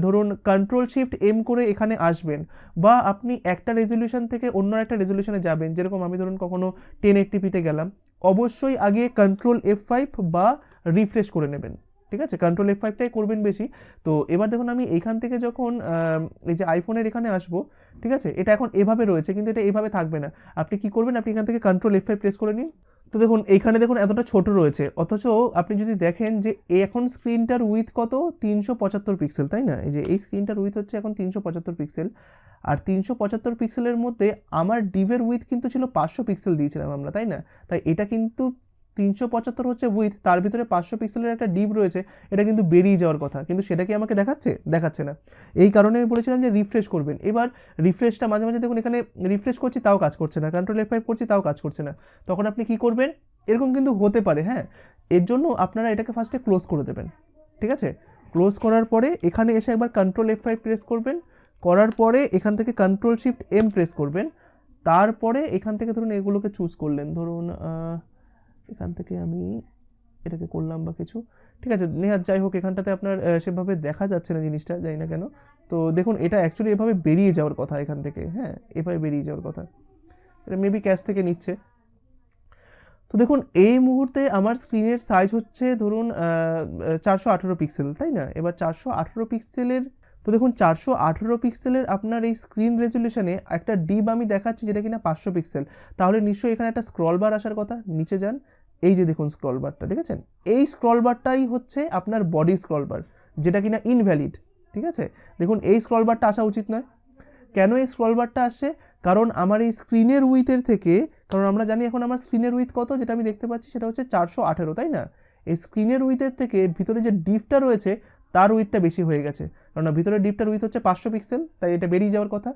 ধরুন কন্ট্রোল শিফট এম করে এখানে আসবেন, বা আপনি একটা রেজলিউশন থেকে অন্য একটা রেজলিউশনে যাবেন, যেরকম আমি ধরুন কখনো 1080p-তে গেলাম, অবশ্যই আগে কন্ট্রোল F5 বা রিফ্রেশ করে নেবেন, ঠিক আছে, কন্ট্রোল F5টাই করবেন বেশি। তো এবার দেখুন আমি এইখান থেকে যখন এই যে আইফোনের এখানে আসবো, ঠিক আছে, এটা এখন এভাবে রয়েছে, কিন্তু এটা এভাবে থাকবে না। আপনি কি করবেন, আপনি এখান থেকে কন্ট্রোল F5 প্রেস করে নিন। তো দেখুন এইখানে দেখুন এতটা ছোট রয়েছে, অথচ আপনি যদি দেখেন যে এখন স্ক্রিনটার উইথ কত, 375 পিক্সেল, তাই না? এই যে এই স্ক্রিনটার উইথ হচ্ছে এখন 375 পিক্সেল, আর 375 পিক্সেলের মধ্যে আমার ডিভের উইথ কিন্তু ছিল 500 পিক্সেল দিয়েছিলাম আমরা, তাই না? তাই এটা কিন্তু 375 হচ্ছে উইথ, তার ভিতরে 500 পিক্সেলের একটা ডিপ রয়েছে, এটা কিন্তু বেরিয়ে যাওয়ার কথা, কিন্তু সেটা কি আমাকে দেখাচ্ছে না। এই কারণে আমি বলেছিলাম যে রিফ্রেশ করবেন। এবার রিফ্রেশটা মাঝে মাঝে দেখুন এখানে রিফ্রেশ করছি তাও কাজ করছে না, কন্ট্রোল F5 করছি তাও কাজ করছে না, তখন আপনি কি করবেন, এরকম কিন্তু হতে পারে, হ্যাঁ। এর জন্য আপনারা এটাকে ফার্স্টে ক্লোজ করে দেবেন, ঠিক আছে। ক্লোজ করার পরে এখানে এসে একবার কন্ট্রোল F5 প্রেস করবেন, করার পরে এখান থেকে কন্ট্রোল শিফট এম প্রেস করবেন, তারপরে এখান থেকে ধরুন এগুলোকে চুজ করলেন, ধরুন এখান থেকে আমি এটাকে করলাম বা কিছু, ঠিক আছে, নেহাত যাই হোক, এখানটাতে আপনার সেভাবে দেখা যাচ্ছে না জিনিসটা, জানি না কেন। তো দেখুন এটা অ্যাকচুয়ালি এভাবে বেরিয়ে যাওয়ার কথা এখান থেকে, হ্যাঁ, এভাবে বেরিয়ে যাওয়ার কথা, এটা মেবি ক্যাশ থেকে নিচ্ছে। তো দেখুন এই মুহূর্তে আমার স্ক্রিনের সাইজ হচ্ছে ধরুন 418 পিক্সেল, তাই না? এবার 418 পিক্সেলের, তো দেখুন 418 পিক্সেলের আপনার এই স্ক্রিন রেজলিউশনে একটা ডিপ আমি দেখাচ্ছি যেটা কিনা 500 পিক্সেল, তাহলে নিশ্চয়ই এখানে একটা স্ক্রল বার আসার কথা। নিচে যান, এই যে দেখুন স্ক্রল বারটা দেখেছেন, এই স্ক্রল বারটাই হচ্ছে আপনার বডি স্ক্রল বার, যেটা কিনা ইনভ্যালিড, ঠিক আছে। দেখুন এই স্ক্রল বারটা আসা উচিত নয়। কেন এই স্ক্রল বারটা আসছে, কারণ আমার এই স্ক্রিনের উইথের থেকে, কারণ আমরা জানি এখন আমার স্ক্রিনের উইথ কত, যেটা আমি দেখতে পাচ্ছি সেটা হচ্ছে 418, তাই না? এই স্ক্রিনের উইথের থেকে ভিতরে যে ডিপটা রয়েছে তার উইথটা বেশি হয়ে গেছে, কারণ ভিতরে ডিপটার উইথ হচ্ছে 500 পিক্সেল, তাই এটা বেরিয়ে যাওয়ার কথা।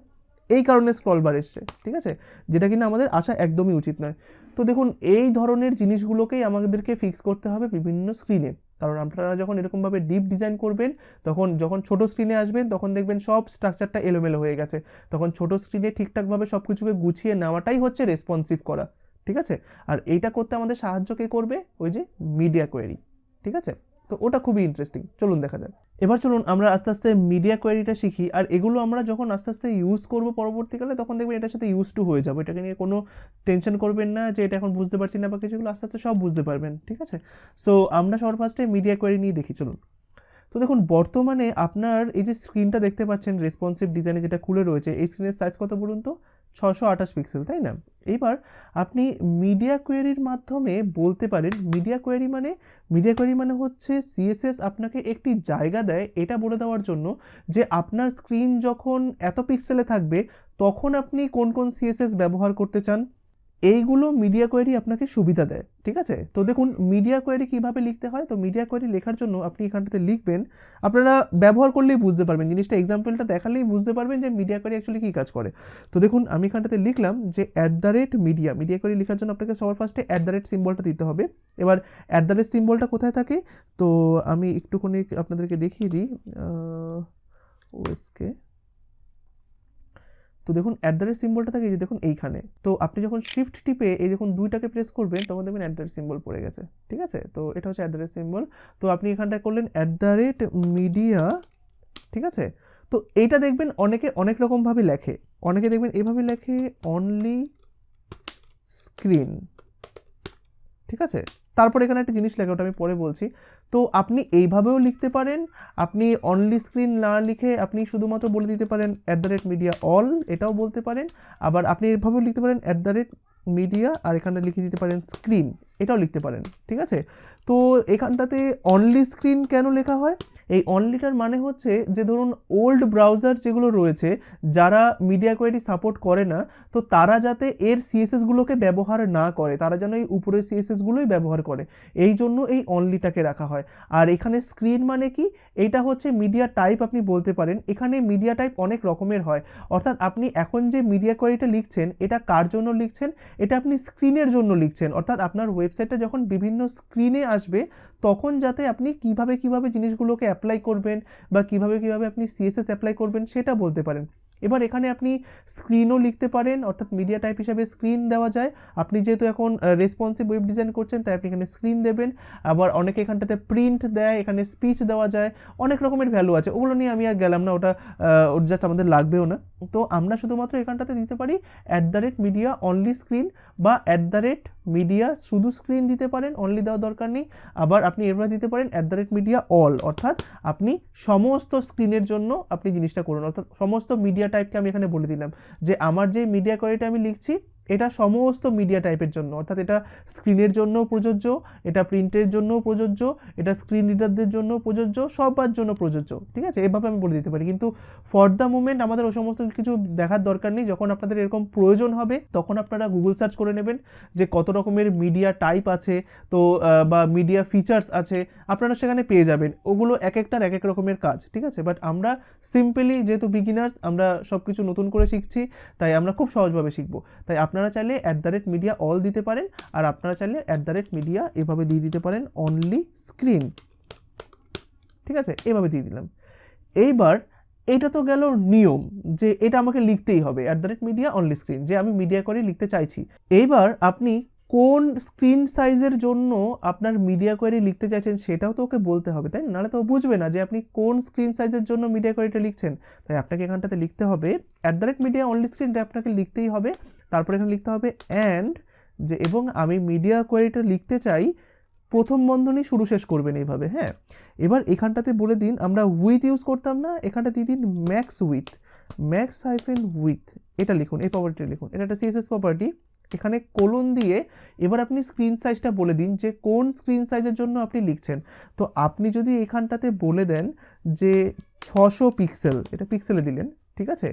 এই কারণে স্ক্রল বার এসছে, ঠিক আছে, যেটা কিনা আমাদের আসা একদমই উচিত নয়। তো দেখুন এই ধরনের জিনিসগুলোকেই আমাদেরকে ফিক্স করতে হবে বিভিন্ন স্ক্রিনে, কারণ আপনারা যখন এরকমভাবে ডিপ ডিজাইন করবেন, যখন ছোট স্ক্রিনে আসবেন তখন দেখবেন সব স্ট্রাকচারটা এলোমেলো হয়ে গেছে, তখন ছোট স্ক্রিনে ঠিকঠাকভাবে সব কিছুকে গুছিয়ে নেওয়াটাই হচ্ছে রেসপন্সিভ করা, ঠিক আছে। আর এইটা করতে আমাদের সাহায্য কে করবে, ওই যে মিডিয়া কোয়েরি, ঠিক আছে। তো ওটা খুবই ইন্টারেস্টিং, চলুন দেখা যাক। এবার চলুন আমরা আস্তে আস্তে মিডিয়া কোয়েরিটা শিখি, আর এগুলো আমরা যখন আস্তে আস্তে ইউজ করবো পরবর্তীকালে, তখন দেখবেন এটার সাথে ইউজ টু হয়ে যাবে, এটাকে নিয়ে কোনো টেনশন করবেন না যে এটা এখন বুঝতে পারছি না বা কিছুগুলো, আস্তে আস্তে সব বুঝতে পারবেন, ঠিক আছে। সো আমরা সবার ফার্স্টে মিডিয়া কোয়েরি নিয়ে দেখি, চলুন। তো দেখুন বর্তমানে আপনার এই যে স্ক্রিনটা দেখতে পাচ্ছেন রেসপন্সিভ ডিজাইনে যেটা খুলে রয়েছে, এই স্ক্রিনের সাইজ কত বলুন তো, 628 পিক্সেল, তাই না? এইবার আপনি মিডিয়া কোয়েরির মাধ্যমে বলতে পারেন, মিডিয়া কোয়েরি মানে হচ্ছে সিএসএস আপনাকে একটি জায়গা দেয় এটা বলে দেওয়ার জন্য যে আপনার স্ক্রিন যখন এত পিক্সেলে থাকবে তখন আপনি কোন কোন সিএসএস ব্যবহার করতে চান, এইগুলো মিডিয়া কোয়েরি আপনাকে সুবিধা দেয়, ঠিক আছে। তো দেখুন মিডিয়া কোয়েরি কীভাবে লিখতে হয়, তো মিডিয়া কোয়েরি লেখার জন্য আপনি এখানটাতে লিখবেন, আপনারা ব্যবহার করলেই বুঝতে পারবেন জিনিসটা, এক্সাম্পলটা দেখালেই বুঝতে পারবেন যে মিডিয়া কোয়েরি অ্যাকচুয়ালি কী কাজ করে। তো দেখুন আমি এখানটাতে লিখলাম যে মিডিয়া কোয়েরি লেখার জন্য আপনাকে সবার ফার্স্টে সিম্বলটা দিতে হবে। এবার সিম্বলটা কোথায় থাকে, তো আমি একটুখানি আপনাদেরকে দেখিয়ে দিই, ওএসকে। তো দেখুন সিম্বলটা থাকে যে দেখুন এইখানে, তো আপনি যখন শিফট টিপে এই দেখুন দুইটাকে প্রেস করবেন তখন দেখবেন সিম্বল পড়ে গেছে, ঠিক আছে। তো এটা হচ্ছে সিম্বল, তো আপনি এখানটায় করলেন মিডিয়া, ঠিক আছে। তো এইটা দেখবেন অনেকে অনেক রকমভাবে লেখে, অনেকে দেখবেন এভাবে লেখে অনলি স্ক্রিন, ঠিক আছে। তারপর এখানে একটা জিনিস লেখা, ওটা আমি পরে বলছি। তো আপনি এইভাবেও লিখতে পারেন, আপনি অনলি স্ক্রিন না লিখে আপনি শুধুমাত্র বলে দিতে পারেন মিডিয়া অল, এটাও বলতে পারেন। আবার আপনি এইভাবেও লিখতে পারেন মিডিয়া আর এখানে লিখে দিতে পারেন স্ক্রিন, এটাও লিখতে পারেন, ঠিক আছে। তো এখানটাতে অনলি স্ক্রিন কেন লেখা হয়? এই অনলিটার মানে হচ্ছে যে ধরুন ওল্ড ব্রাউজার যেগুলো রয়েছে, যারা মিডিয়া কোয়েরি সাপোর্ট করে না, তো তারা যাতে এর সিএসএসগুলোকে ব্যবহার না করে, তারা যেন এই উপরের সিএসএসগুলোই ব্যবহার করে, এই জন্য এই অনলিটাকে রাখা হয়। আর এখানে স্ক্রিন মানে কি? এইটা হচ্ছে মিডিয়া টাইপ আপনি বলতে পারেন। এখানে মিডিয়া টাইপ অনেক রকমের হয়, অর্থাৎ আপনি এখন যে মিডিয়া কোয়েরিটা লিখছেন এটা কার জন্য লিখছেন? এটা আপনি স্ক্রিনের জন্য লিখছেন, অর্থাৎ আপনার ওয়েবসাইটটা যখন বিভিন্ন স্ক্রিনে আসবে তখন যাতে আপনি কিভাবে জিনিসগুলোকে অ্যাপ্লাই করবেন বা কিভাবে আপনি সিএসএস অ্যাপ্লাই করবেন সেটা বলতে পারেন। এবার এখানে আপনি স্ক্রিনও লিখতে পারেন, অর্থাৎ মিডিয়া টাইপ হিসাবে স্ক্রিন দেওয়া যায়। আপনি যেহেতু এখন রেসপন্সিভ ওয়েব ডিজাইন করছেন তাই আপনি এখানে স্ক্রিন দেবেন। আবার অনেকে এখানটাতে প্রিন্ট দেয়, এখানে স্পিচ দেওয়া যায়, অনেক রকমের ভ্যালু আছে, ওগুলো নিয়ে আমি আর গেলাম না, ওটা জাস্ট আমাদের লাগবেও না। তো আমরা শুধুমাত্র এখানটাতে দিতে পারি @media অনলি স্ক্রিন বা @media শুধু স্ক্রিন দিতে পারেন, অনলি দেওয়ার দরকার নেই। আবার আপনি এরপরে দিতে পারেন @media অল, অর্থাৎ আপনি সমস্ত স্ক্রিনের জন্য আপনি জিনিসটা করুন, অর্থাৎ সমস্ত মিডিয়া টাইপকে আমি এখানে বলে দিলাম যে আমার যে মিডিয়া কোয়েরিটা আমি লিখছি এটা সমস্ত মিডিয়া টাইপের জন্য, অর্থাৎ এটা স্ক্রিনের জন্যও প্রযোজ্য, এটা প্রিন্টের জন্যও প্রযোজ্য, এটা স্ক্রিন রিডারদের জন্য প্রযোজ্য, সবার জন্য প্রযোজ্য, ঠিক আছে। এভাবে আমি বলে দিতে পারি, কিন্তু ফর দ্য মোমেন্ট আমাদের ওই সমস্ত কিছু দেখার দরকার নেই। যখন আপনাদের এরকম প্রয়োজন হবে তখন আপনারা গুগল সার্চ করে নেবেন যে কত রকমের মিডিয়া টাইপ আছে, তো বা মিডিয়া ফিচার্স আছে, আপনারা সেখানে পেয়ে যাবেন। ওগুলো এক একটার এক এক রকমের কাজ, ঠিক আছে। বাট আমরা সিম্পলি যেহেতু বিগিনার্স, আমরা সব কিছু নতুন করে শিখছি, তাই আমরা খুব সহজভাবে শিখবো। তাই আপনারা চাইলে @media অল দিতে পারেন, আর আপনারা চাইলে @media এভাবে দিয়ে দিতে পারেন অনলি স্ক্রিন, ঠিক আছে, এভাবে দিয়ে দিলাম। এইবার এটা তো গেল নিয়ম যে এটা আমাকে লিখতেই হবে @media অনলি স্ক্রিন, যে আমি মিডিয়া কোয়েরি লিখতে চাইছি। এইবার আপনি কোন স্ক্রিন সাইজের জন্য আপনার মিডিয়া কোয়েরি লিখতে চাইছেন সেটাও তো ওকে বলতে হবে, তাই না? নাহলে তো বুঝবে না যে আপনি কোন স্ক্রিন সাইজের জন্য মিডিয়া কোয়েরিটা লিখছেন। তাই আপনাকে এখানটাতে লিখতে হবে @media অনলি স্ক্রিনটা আপনাকে লিখতেই হবে। তারপরে এখানে লিখতে হবে অ্যান্ড, যে এবং আমি মিডিয়া কোয়েরিটা লিখতে চাই, প্রথম বন্ধনী শুরু শেষ করবেন এইভাবে, হ্যাঁ। এবার এখানটাতে বলে দিন, আমরা উইথ ইউজ করতাম না, এখানটা দিয়ে দিন ম্যাক্স উইথ, এটা লিখুন, এই প্রপার্টিটা লিখুন, এটা একটা সিএসএস প্রপার্টি। এখানে কোলন দিয়ে এবার আপনি স্ক্রিন সাইজটা বলে দিন যে কোন স্ক্রিন সাইজের জন্য আপনি লিখছেন। তো আপনি যদি এখানটাতে বলে দেন যে 600 পিক্সেল, এটা পিক্সেলে দিলেন, ঠিক আছে।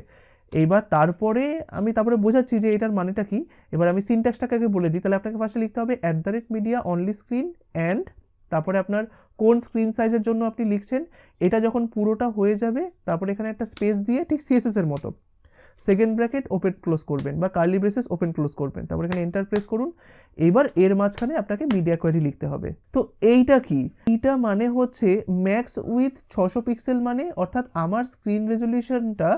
এইবার তারপরে বোঝাচ্ছি যে এটার মানেটা কি। এবার আমি সিনট্যাক্সটাকে আগে বলে দিই, তাহলে আপনাকে ফার্স্টে লিখতে হবে @media অনলি স্ক্রিন অ্যান্ড তারপরে আপনার কোন স্ক্রিন সাইজের জন্য আপনি লিখছেন, এটা যখন পুরোটা হয়ে যাবে তারপরে এখানে একটা স্পেস দিয়ে ঠিক সিএসএস এর মতো সেকেন্ড ব্র্যাকেট ওপেন ক্লোজ করবেন বা কার্লি ব্রেসেস ওপেন ক্লোজ করবেন, তারপরে এখানে এন্টার প্রেস করুন। এবার এর মাঝখানে আপনাকে মিডিয়া কোয়েরি লিখতে হবে। তো এইটা কি? এইটা মানে হচ্ছে ম্যাক্স উইথ 600 পিক্সেল, মানে অর্থাৎ আমার স্ক্রিন রেজলিউশনটা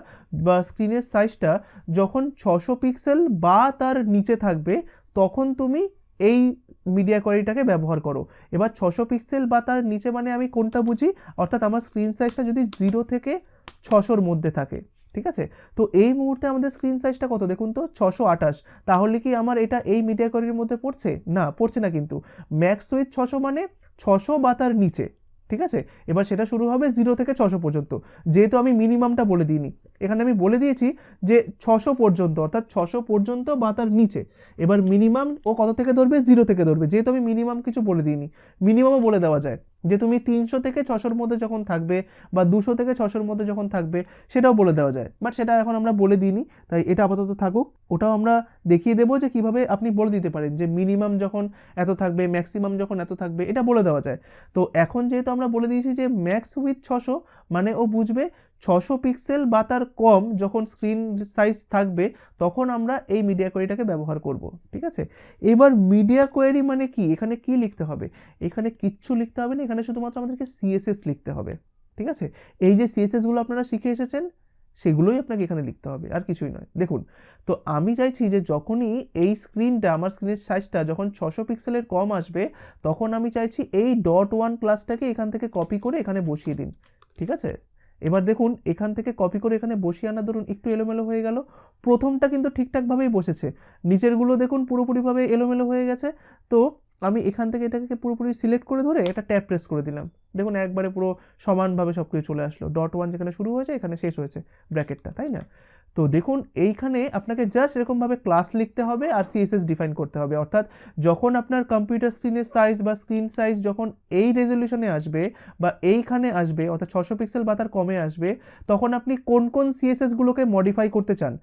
বা স্ক্রিনের সাইজটা যখন 600 পিক্সেল বা তার নিচে থাকবে তখন তুমি এই মিডিয়া কোয়েরিটাকে ব্যবহার করো। এবার 600 পিক্সেল বা তার নিচে মানে আমি কোনটা বুঝি, অর্থাৎ আমার স্ক্রিন সাইজটা যদি 0 থেকে 600-র মধ্যে থাকে, ঠিক আছে। তো এই মুহূর্তে আমাদের স্ক্রিন সাইজটা কত দেখুন তো, 628। তাহলে কি আমার এটা এই মিডিয়া কোয়েরির মধ্যে পড়ছে? না, পড়ছে না। কিন্তু ম্যাক্স উইথ 600 মানে 600 বা তার নিচে, ঠিক আছে। এবার সেটা শুরু হবে 0 থেকে 600 পর্যন্ত, যেহেতু আমি মিনিমামটা বলে দিইনি, এখানে আমি বলে দিয়েছি যে 600 পর্যন্ত, অর্থাৎ 600 পর্যন্ত বা তার নিচে। এবার মিনিমাম ও কত থেকে ধরবে? 0 থেকে ধরবে, যেহেতু আমি মিনিমাম কিছু বলে দিইনি। মিনিমামও বলে দেওয়া যায় যে তুমি 300 থেকে 600-র মধ্যে যখন থাকবে বা 200 থেকে 600-র মধ্যে যখন থাকবে সেটাও বলে দেওয়া যায়, বাট সেটা এখন আমরা বলে দিইনি, তাই এটা আপাতত থাকুক। ওটাও আমরা দেখিয়ে দেবো যে কিভাবে আপনি বলে দিতে পারেন যে মিনিমাম যখন এত থাকবে, ম্যাক্সিমাম যখন এত থাকবে, এটা বলে দেওয়া যায়। তো এখন যেহেতু আমরা বলে দিয়েছি যে ম্যাক্স উইথ 600, মানে ও বুঝবে 600 পিক্সেল বা তার কম যখন স্ক্রিন সাইজ থাকবে তখন আমরা এই মিডিয়া কোয়েরিটাকে ব্যবহার করব, ঠিক আছে। এবার মিডিয়া কোয়েরি মানে কি? এখানে কি লিখতে হবে? এখানে কিচ্ছু লিখতে হবে না, এখানে শুধুমাত্র আমাদেরকে সিএসএস লিখতে হবে, ঠিক আছে। এই যে সিএসএসগুলো আপনারা শিখে এসেছেন সেগুলোই আপনাকে এখানে লিখতে হবে, আর কিছুই নয়। দেখুন, তো আমি চাইছি যে যখনই এই স্ক্রিনটা, আমার স্ক্রিনের সাইজটা যখন 600 পিক্সেলের কম আসবে তখন আমি চাইছি এই .1 ক্লাসটাকে এখান থেকে কপি করে এখানে বসিয়ে দিন, ঠিক আছে। এবার দেখুন, এখান থেকে কপি করে এখানে বসিয়ে আনা ধরুন একটু এলোমেলো হয়ে গেল, প্রথমটা কিন্তু ঠিকঠাকভাবেই বসেছে, নিচেরগুলো দেখুন পুরোপুরিভাবে এলোমেলো হয়ে গেছে। তো আমি এখান থেকে এটাকে পুরোপুরি সিলেক্ট করে ধরে এটা ট্যাব প্রেস করে দিলাম, দেখুন একবারে পুরো সমানভাবে সব কিছু চলে আসলো। .1 যেখানে শুরু হয়েছে এখানে শেষ হয়েছে ব্র্যাকেটটা, তাই না? তো দেখুন এইখানে আপনাকে জাস্ট এরকমভাবে ক্লাস লিখতে হবে আর সিএসএস ডিফাইন করতে হবে, অর্থাৎ যখন আপনার কম্পিউটার স্ক্রিনের সাইজ বা স্ক্রিন সাইজ যখন এই রেজলিউশনে আসবে বা এইখানে আসবে, অর্থাৎ 600 পিক্সেল বা তার কমে আসবে, তখন আপনি কোন কোন সিএসএসগুলোকে মডিফাই করতে চান।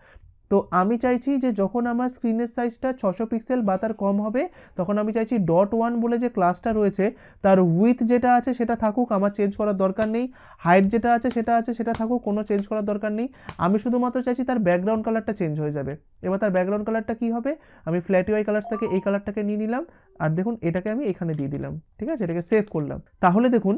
তো আমি চাইছি যে যখন আমার স্ক্রিনের সাইজটা 600 পিক্সেল বা তার কম হবে, তখন আমি চাইছি .1 বলে যে ক্লাসটা রয়েছে তার উইথ যেটা আছে সেটা থাকুক, আমার চেঞ্জ করার দরকার নেই। হাইট যেটা আছে সেটা থাকুক, কোনো চেঞ্জ করার দরকার নেই। আমি শুধুমাত্র চাইছি তার ব্যাকগ্রাউন্ড কালারটা চেঞ্জ হয়ে যাবে। এবার তার ব্যাকগ্রাউন্ড কালারটা কী হবে, আমি ফ্ল্যাট ইউআই কালার্স থেকে এই কালারটাকে নিয়ে নিলাম, আর দেখুন এটাকে আমি এখানে দিয়ে দিলাম, ঠিক আছে, এটাকে সেভ করলাম। তাহলে দেখুন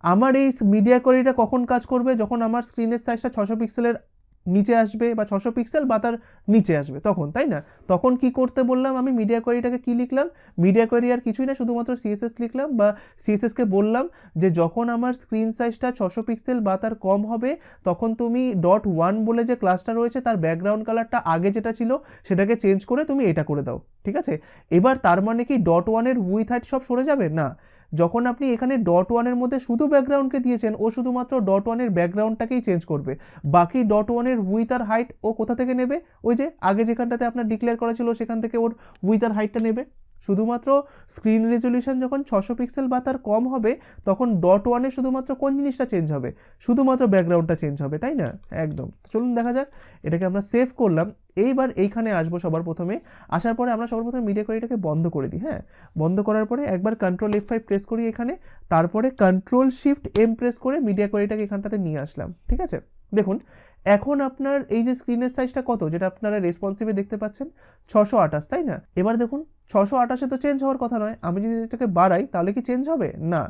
আমার এই মিডিয়া কোয়ারিটা কখন কাজ করবে, যখন আমার স্ক্রিনের সাইজটা 600 পিক্সেলের নিচে আসবে বা 600 পিক্সেল বা তার নিচে আসবে তখন, তাই না? তখন কি করতে বললাম আমি, মিডিয়া কোয়ারিটাকে কি লিখলাম, মিডিয়া কোয়ারি আর কিছুই না, শুধুমাত্র সিএসএস লিখলাম বা সিএসএসকে বললাম যে যখন আমার স্ক্রিন সাইজটা 600 পিক্সেল বা তার কম হবে, তখন তুমি .1 বলে যে ক্লাসটা রয়েছে তার ব্যাকগ্রাউন্ড কালারটা আগে যেটা ছিল সেটাকে চেঞ্জ করে তুমি এটা করে দাও, ঠিক আছে। এবার তার মানে কি .1 উইথ হাইট সব সরে যাবে? না, যখন আপনি এখানে .1 মধ্যে শুধু ব্যাকগ্রাউন্ডকে দিয়েছেন, ও শুধুমাত্র .1 ব্যাকগ্রাউন্ডটাকেই চেঞ্জ করবে, বাকি .1 উইথ আর হাইট ও কোথা থেকে নেবে, ওই যে আগে যেখানটাতে আপনার ডিক্লেয়ার করা ছিল সেখান থেকে ওর উইথ আর হাইটটা নেবে। শুধুমাত্র স্ক্রিন রেজলিউশন যখন 600 পিক্সেল বা তার কম হবে, তখন .1 শুধুমাত্র কোন জিনিসটা চেঞ্জ হবে, শুধুমাত্র ব্যাকগ্রাউন্ডটা চেঞ্জ হবে, তাই না? একদম। চলুন দেখা যাক, এটাকে আমরা সেভ করলাম। এইবার এইখানে আসবো সবার প্রথমে, আসার পরে আমরা সবার প্রথমে মিডিয়া কোয়ারিটাকে বন্ধ করে দিই। হ্যাঁ, বন্ধ করার পরে একবার Ctrl F5 প্রেস করি এখানে, তারপরে Ctrl Shift M প্রেস করে মিডিয়া কোয়ারিটাকে এখানটাতে নিয়ে আসলাম, ঠিক আছে। দেখুন এখন আপনার এই যে স্ক্রিনের সাইজটা কত, যেটা আপনারা রেসপন্সিভে দেখতে পাচ্ছেন 628, তাই না? এবার দেখুন 628-এ তো চেঞ্জ হওয়ার কথা নয়, আমি যদি এটাকে বাড়াই তাহলে কি চেঞ্জ হবে? না,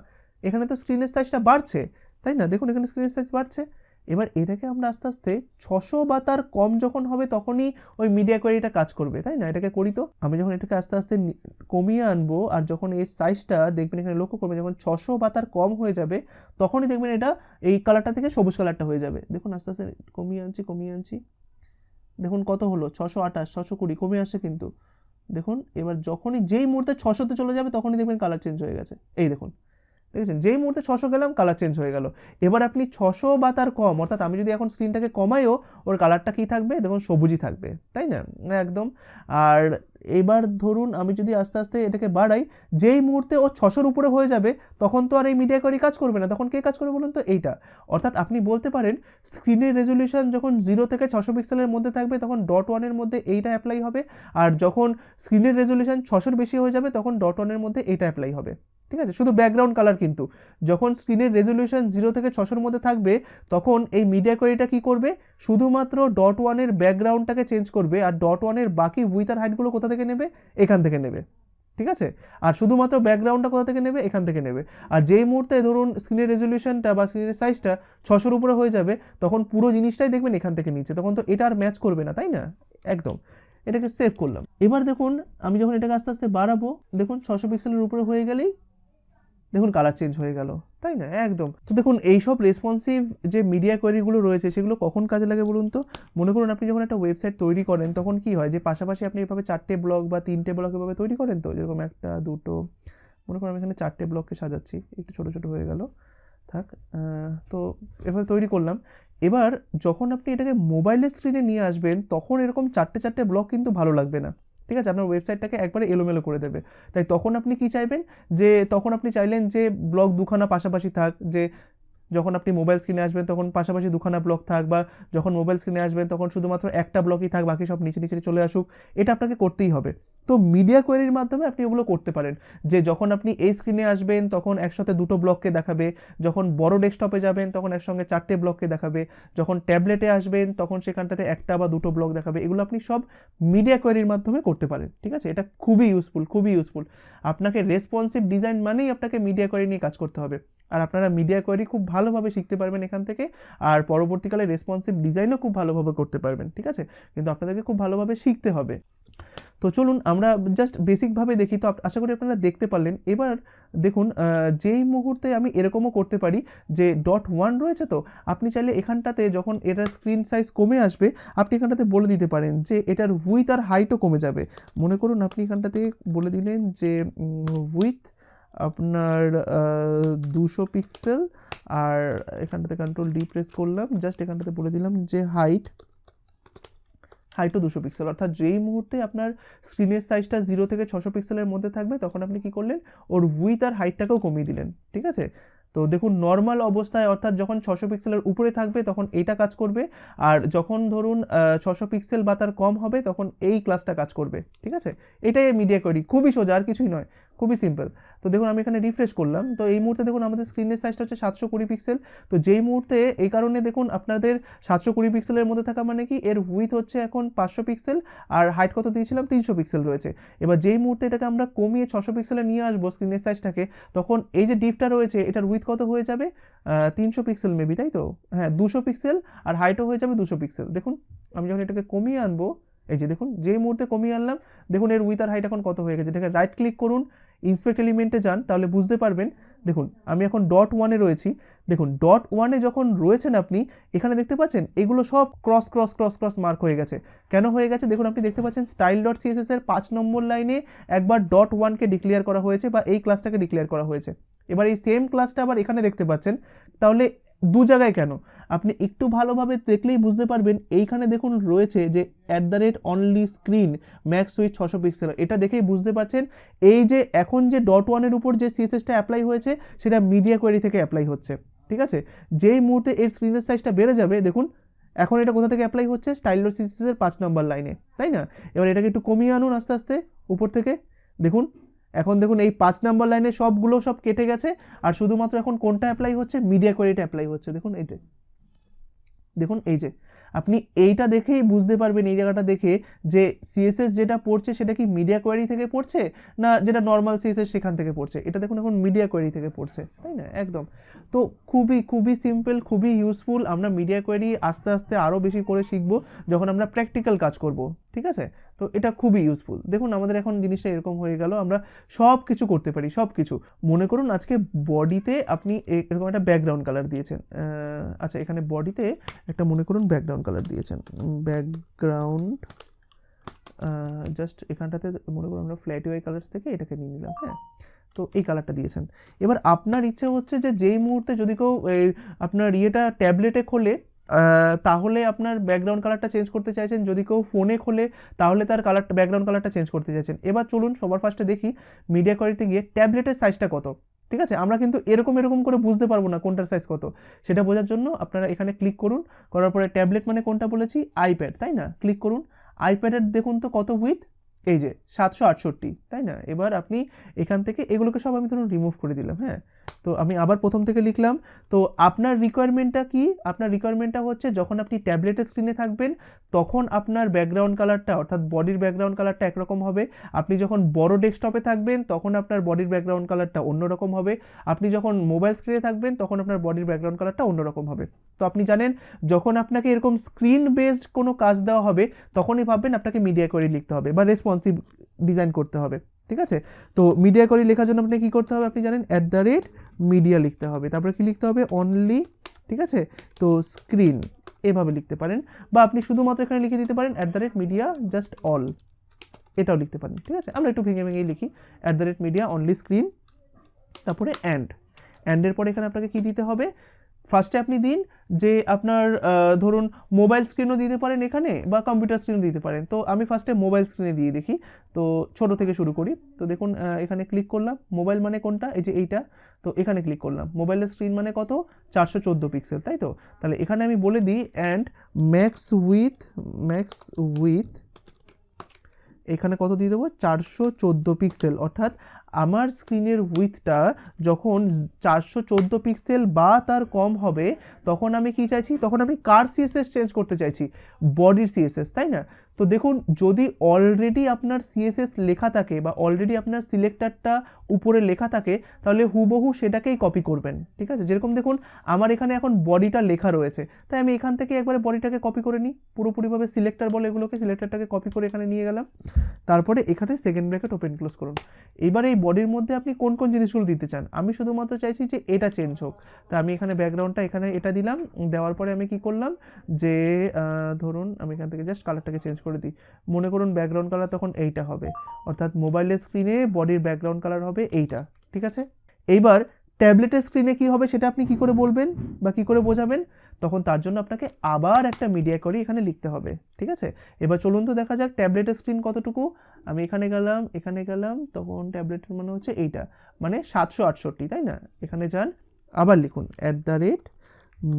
এখানে তো স্ক্রিনের সাইজটা বাড়ছে, তাই না? দেখুন এখানে স্ক্রিনের সাইজ বাড়ছে। এবার এটাকে আমরা আস্তে আস্তে 600 বা তার কম যখন হবে তখনই ওই মিডিয়া কোয়ারিটা কাজ করবে, তাই না? এটাকে করি তো, আমি যখন এটাকে আস্তে আস্তে কমিয়ে আনবো আর যখন এই সাইজটা দেখবেন এখানে লক্ষ্য করবেন যখন 600 বা তার কম হয়ে যাবে, তখনই দেখবেন এটা এই কালারটা থেকে সবুজ কালারটা হয়ে যাবে। দেখুন আস্তে আস্তে কমিয়ে আনছি, দেখুন কত হলো, 628, 620 কমে আসছে কিন্তু। দেখুন এবার যখনই যেই মুহূর্তে 600-তে চলে যাবে তখনই দেখবেন কালার চেঞ্জ হয়ে গেছে, এই দেখুন, দেখেছেন? যেই মুহূর্তে 600 গেলাম কালার চেঞ্জ হয়ে গেল। এবার আপনি 600 বা তার কম, অর্থাৎ আমি যদি এখন স্ক্রিনটাকে কমাইও, ওর কালারটা কী থাকবে, দেখুন সবুজই থাকবে, তাই না? একদম। আর এবার ধরুন আমি যদি আস্তে আস্তে এটাকে বাড়াই, যেই মুহূর্তে ও 600-র উপরে হয়ে যাবে তখন তো আর এই মিডিয়া কোয়ারি কাজ করবে না, তখন কে কাজ করবে বলুন তো? এইটা। অর্থাৎ আপনি বলতে পারেন স্ক্রিনের রেজলিউশন যখন 0 থেকে 600 পিক্সেলের মধ্যে থাকবে তখন .1-এর মধ্যে এইটা অ্যাপ্লাই হবে, আর যখন স্ক্রিনের রেজলিউশন 600-র বেশি হয়ে যাবে তখন .1-এর মধ্যে এইটা অ্যাপ্লাই হবে, ঠিক আছে। শুধু ব্যাকগ্রাউন্ড কালার, কিন্তু যখন স্ক্রিনের রেজলিউশন 0 থেকে 600-র মধ্যে থাকবে তখন এই মিডিয়া কোয়ারিটা কী করবে, শুধুমাত্র .1-এর ব্যাকগ্রাউন্ডটাকে চেঞ্জ করবে, আর .1-এর বাকি উইথ আর হাইটগুলো কোথা থেকে নেবে, এখান থেকে নেবে, ঠিক আছে। আর শুধুমাত্র ব্যাকগ্রাউন্ডটা কোথা থেকে নেবে, এখান থেকে নেবে। আর যেই মুহূর্তে ধরুন স্ক্রিনের রেজলিউশনটা বা স্ক্রিনের সাইজটা 600-র উপরে হয়ে যাবে তখন পুরো জিনিসটাই দেখবেন এখান থেকে নিচ্ছে, তখন তো এটা আর ম্যাচ করবে না, তাই না? একদম। এটাকে সেভ করলাম। এবার দেখুন আমি যখন এটাকে আস্তে আস্তে বাড়াবো, দেখুন 600 পিক্সেলের উপরে হয়ে গেলেই দেখুন কালার চেঞ্জ হয়ে গেল, তাই না? একদম। তো দেখুন এইসব রেসপন্সিভ যে মিডিয়া কোয়ারিগুলো রয়েছে সেগুলো কখন কাজে লাগে বলুন তো? মনে করুন আপনি যখন একটা ওয়েবসাইট তৈরি করেন তখন কি হয় যে পাশাপাশি আপনি এভাবে 4টে ব্লক বা 3টে ব্লক এভাবে তৈরি করেন, তো যেরকম 1, 2, মনে করুন আমি এখানে 4টে ব্লককে সাজাচ্ছি, একটু ছোটো ছোটো হয়ে গেল, থাক। তো এভাবে তৈরি করলাম। এবার যখন আপনি এটাকে মোবাইলের স্ক্রিনে নিয়ে আসবেন তখন এরকম 4টে ব্লক কিন্তু ভালো লাগবে না, ঠিক আছে? আপনার ওয়েবসাইটটাকে একবারে এলোমেলো করে দেবে। তাই তখন আপনি কি চাইবেন, যে তখন আপনি চাইলেন যে ব্লক দুখানা পাশাপাশি থাক, যে যখন আপনি মোবাইল স্ক্রিনে আসবেন তখন পাশাপাশি দুখানা ব্লক থাক, বা যখন মোবাইল স্ক্রিনে আসবেন তখন শুধুমাত্র একটা ব্লকই থাক, বাকি সব নিচে নিচে চলে আসুক, এটা আপনাকে করতেই হবে। তো মিডিয়া কোয়ারির মাধ্যমে আপনি ওগুলো করতে পারেন, যে যখন আপনি এই স্ক্রিনে আসবেন তখন একসাথে দুটো ব্লককে দেখাবে, যখন বড় ডেস্কটপে যাবেন তখন একসঙ্গে 4টে ব্লককে দেখাবে, যখন ট্যাবলেটে আসবেন তখন সেখানটাতে একটা বা দুটো ব্লক দেখাবে। এগুলো আপনি সব মিডিয়া কোয়ারির মাধ্যমে করতে পারেন, ঠিক আছে? এটা খুবই ইউজফুল। আপনাকে রেসপন্সিভ ডিজাইন মানেই আপনাকে মিডিয়া কোয়ারি নিয়ে কাজ করতে হবে, আর আপনারা মিডিয়া কোয়ারি খুব ভালোভাবে শিখতে পারবেন এখান থেকে, আর পরবর্তীকালে রেসপন্সিভ ডিজাইনও খুব ভালোভাবে করতে পারবেন, ঠিক আছে? কিন্তু আপনাদেরকে খুব ভালোভাবে শিখতে হবে। তো চলুন আমরা জাস্ট বেসিকভাবে দেখি। তো আশা করি আপনারা দেখতে পারলেন। এবার দেখুন যেই মুহূর্তে আমি এরকমও করতে পারি যে .1 রয়েছে, তো আপনি চাইলে এখানটাতে যখন এটার স্ক্রিন সাইজ কমে আসবে আপনি এখানটাতে বলে দিতে পারেন যে এটার উইথ আর হাইটও কমে যাবে। মনে করুন আপনি এখানটাতে বলে দিলেন যে উইথ আপনার 200 পিক্সেল, আর এখানটাতে Ctrl D প্রেস করলাম, জাস্ট এখানটাতে বলে দিলাম যে হাইট হাইটও 200 পিক্সেল। অর্থাৎ যেই মুহূর্তে আপনার স্ক্রিনের সাইজটা 0 থেকে 600 পিক্সেলের মধ্যে থাকবে তখন আপনি কি করলেন, ওর উইথ আর হাইটটাকেও কমিয়ে দিলেন। ঠিক আছে, তো দেখুন নর্মাল অবস্থায় অর্থাৎ যখন 600 পিক্সেলের উপরে থাকবে তখন এইটা কাজ করবে, আর যখন ধরুন 600 পিক্সেল বা তার কম হবে তখন এই ক্লাসটা কাজ করবে। ঠিক আছে, এটাই মিডিয়া কোয়েরি, খুবই সোজা, আর কিছুই নয়, খুবই সিম্পল। তো দেখুন আমি এখানে রিফ্রেশ করলাম, তো এই মুহূর্তে দেখুন আমাদের স্ক্রিনের সাইজটা হচ্ছে 720 পিক্সেল। তো যেই মুহূর্তে এই কারণে দেখুন আপনাদের 720 পিক্সেলের মধ্যে থাকা মানে কি, এর উইথ হচ্ছে এখন 500 পিক্সেল আর হাইট কত দিয়েছিলাম 300 পিক্সেল রয়েছে। এবার যেই মুহূর্তে এটাকে আমরা কমিয়ে 600 পিক্সেলে নিয়ে আসবো স্ক্রিনের সাইজটাকে, তখন এই যে ডিপটা রয়েছে এটার উইথ কত হয়ে যাবে, 300 পিক্সেল মেবি, তাই তো? হ্যাঁ 200 পিক্সেল, আর হাইটও হয়ে যাবে 200 পিক্সেল। দেখুন আমি যখন এটাকে কমিয়ে আনবো, এই যে দেখুন যেই মুহূর্তে কমিয়ে আনলাম দেখুন এর উইথ আর হাইট এখন কত হয়ে গেছে। এটাকে রাইট ক্লিক করুন, ইন্সপেক্ট এলিমেন্টে যান, তাহলে বুঝতে পারবেন। দেখুন আমি এখন .1-এ রয়েছি, দেখুন .1-এ যখন রয়েছেন আপনি এখানে দেখতে পাচ্ছেন এগুলো সব cross cross cross cross mark হয়ে গেছে। কেন হয়ে গেছে দেখুন, আপনি দেখতে পাচ্ছেন style.css এর 5 নম্বর লাইনে একবার .1কে ডিক্লেয়ার করা হয়েছে বা এই ক্লাসটাকে ডিক্লেয়ার করা হয়েছে। এবার এই সেম ক্লাসটা আবার এখানে দেখতে পাচ্ছেন, তাহলে দু জায়গায় কেন আপনি একটু ভালোভাবে দেখলেই বুঝতে পারবেন। এইখানে দেখুন রয়েছে যে @only screen max with 600 pixel, এটা দেখেই বুঝতে পারছেন এই যে এখন যে .1-এর উপর যে সিএসএসটা অ্যাপ্লাই হয়েছে সেটা মিডিয়া কোয়েরি থেকে অ্যাপ্লাই হচ্ছে। ঠিক আছে, যেই মুহূর্তে এর স্ক্রিনের সাইজটা বেড়ে যাবে দেখুন এখন এটা কোথা থেকে অ্যাপ্লাই হচ্ছে, style.css এর 5 নম্বর লাইনে, তাই না? এবার এটাকে একটু কমিয়ে আনুন আস্তে আস্তে উপর থেকে, দেখুন এখন দেখুন এই 5 নম্বর লাইনে সবগুলো সব কেটে গেছে, আর শুধুমাত্র এখন কোনটা অ্যাপ্লাই হচ্ছে, মিডিয়া কোয়েরিটা অ্যাপ্লাই হচ্ছে। দেখুন এইটা, দেখুন এই যে আপনি এইটা দেখেই বুঝতে পারবেন এই জায়গাটা দেখে যে সিএসএস যেটা পড়ছে সেটা কি মিডিয়া কোয়েরি থেকে পড়ছে না যেটা নর্মাল সিএসএস সেখান থেকে পড়ছে। এটা দেখুন এখন মিডিয়া কোয়েরি থেকে পড়ছে, তাই না? একদম। তো খুবই খুবই সিম্পল, খুবই ইউজফুল। আমরা মিডিয়া কোয়েরি আস্তে আস্তে আরও বেশি করে শিখবো যখন আমরা প্র্যাকটিক্যাল কাজ করব। ঠিক আছে, তো এটা খুবই ইউজফুল। দেখুন আমাদের এখন জিনিসটা এরকম হয়ে গেল, আমরা সব কিছু করতে পারি, সব কিছু। মনে করুন আজকে বডিতে আপনি এরকম একটা ব্যাকগ্রাউন্ড কালার দিয়েছেন, আচ্ছা এখানে বডিতে একটা মনে করুন ব্যাকগ্রাউন্ড কালার দিয়েছেন, ব্যাকগ্রাউন্ড জাস্ট এখানটাতে মনে করুন আমরা ফ্ল্যাট ওয়াই কালার্স থেকে এটাকে নিয়ে নিলাম। হ্যাঁ, তো এই কালারটা দিয়েছেন। এবার আপনার ইচ্ছে হচ্ছে যে যেই মুহূর্তে যদি কেউ আপনার ইয়েটা ট্যাবলেটে খোলে তাহলে আপনার ব্যাকগ্রাউন্ড কালারটা চেঞ্জ করতে চাইছেন, যদি কেউ ফোনে খোলে তাহলে তার কালারটা ব্যাকগ্রাউন্ড কালারটা চেঞ্জ করতে চাইছেন। এবার চলুন সবার ফার্স্টে দেখি মিডিয়া কোয়েরিতে গিয়ে ট্যাবলেটের সাইজটা কত। ঠিক আছে, আমরা কিন্তু এরকম এরকম করে বুঝতে পারবো না কোনটার সাইজ কত, সেটা বোঝার জন্য আপনারা এখানে ক্লিক করুন, করার পরে ট্যাবলেট মানে কোনটা বলেছি, আইপ্যাড, তাই না? ক্লিক করুন, আইপ্যাডের দেখুন তো কত উইথ, এই যে 768, তাই না? এবার আপনি এখান থেকে এগুলোকে সব আমি ধরুন রিমুভ করে দিলাম। হ্যাঁ, তো আমি আবার প্রথম থেকে লিখলাম। তো আপনার রিকোয়ারমেন্টটা কি, আপনার রিকোয়ারমেন্টটা হচ্ছে যখন আপনি ট্যাবলেটের স্ক্রিনে থাকবেন তখন আপনার ব্যাকগ্রাউন্ড কালারটা অর্থাৎ বডির ব্যাকগ্রাউন্ড কালারটা একরকম হবে, আপনি যখন বড় ডেস্কটপে থাকবেন তখন আপনার বডির ব্যাকগ্রাউন্ড কালারটা অন্যরকম হবে, আপনি যখন মোবাইল স্ক্রিনে থাকবেন তখন আপনার বডির ব্যাকগ্রাউন্ড কালারটা অন্যরকম হবে। তো আপনি জানেন যখন আপনাকে এরকম স্ক্রিন বেসড কোনো কাজ দেওয়া হবে তখনই ভাববেন আপনাকে মিডিয়া কোয়েরি লিখতে হবে বা রেসপন্সিভ ডিজাইন করতে হবে। ঠিক আছে, তো মিডিয়া কোয়েরি লেখার জন্য আপনি কী করতে হবে আপনি জানেন, @media লিখতে হবে, তারপরে কি লিখতে হবে, অনলি। ঠিক আছে, তো স্ক্রিন এভাবে লিখতে পারেন, বা আপনি শুধুমাত্র এখানে লিখে দিতে পারেন @media জাস্ট অল, এটাও লিখতে পারেন। ঠিক আছে, আমরা একটু ভেঙে ভেঙেই লিখি, @media অনলি স্ক্রিন, তারপরে অ্যান্ডের পরে এখানে আপনাকে কি দিতে হবে, ফার্স্টে আপনি দিন যে আপনার ধরুন মোবাইল স্ক্রিনও দিতে পারেন এখানে বা কম্পিউটার স্ক্রিনও দিতে পারেন। তো আমি ফার্স্টে মোবাইল স্ক্রিনে দিয়ে দেখি, তো ছোট থেকে শুরু করি। তো দেখুন এখানে ক্লিক করলাম, মোবাইল মানে কোনটা, এই যে এইটা, তো এখানে ক্লিক করলাম, মোবাইলের স্ক্রিন মানে কত, 414 পিক্সেল, তাই তো? তাহলে এখানে আমি বলে দিই অ্যান্ড ম্যাক্স উইথ এখানে কত দিয়ে দেবো, 414 পিক্সেল। অর্থাৎ আমার স্ক্রিনের উইথটা যখন 414 পিক্সেল বা তার কম হবে তখন আমি কি চাইছি, তখন আমি কার সিএসএস চেঞ্জ করতে চাইছি, বডির সিএসএস, তাই না? তো দেখুন যদি অলরেডি আপনার সিএসএস লেখা থাকে বা অলরেডি আপনার সিলেক্টরটা উপরে লেখা থাকে তাহলে হুবহু সেটাকেই কপি করবেন। ঠিক আছে, যেরকম দেখুন আমার এখানে এখন বডিটা লেখা রয়েছে, তাই আমি এখান থেকে একবারে বডিটাকে কপি করে নিই, পুরোপুরিভাবে সিলেক্টর বলে এগুলোকে, সিলেক্টরটাকে কপি করে এখানে নিয়ে গেলাম। তারপরে এখানে সেকেন্ড ব্র্যাকেট ওপেন ক্লোজ করুন। এবার এই বডির মধ্যে আপনি কোন কোন জিনিসগুলো দিতে চান, আমি শুধুমাত্র চাইছি যে এটা চেঞ্জ হোক, তা আমি এখানে ব্যাকগ্রাউন্ডটা এখানে এটা দিলাম, দেওয়ার পরে আমি কি করলাম যে ধরুন আমি এখান থেকে জাস্ট কালারটাকে চেঞ্জ করে দিই, মনে করুন ব্যাকগ্রাউন্ড কালার তখন এইটা হবে, অর্থাৎ মোবাইলের স্ক্রিনে বডির ব্যাকগ্রাউন্ড কালার হবে এইটা। ঠিক আছে, এইবার ট্যাবলেটের স্ক্রিনে কি হবে সেটা আপনি কি করে বলবেন বা কি করে বোঝাবেন, তখন তার জন্য আপনাকে আবার একটা মিডিয়া কোয়ারি এখানে লিখতে হবে। ঠিক আছে, এবার চলুন তো দেখা যাক ট্যাবলেটের স্ক্রিন কতটুকু। আমি এখানে গেলাম, তখন ট্যাবলেটের মানে হচ্ছে এইটা, মানে 768, তাই না? এখানে যান, আবার লিখুন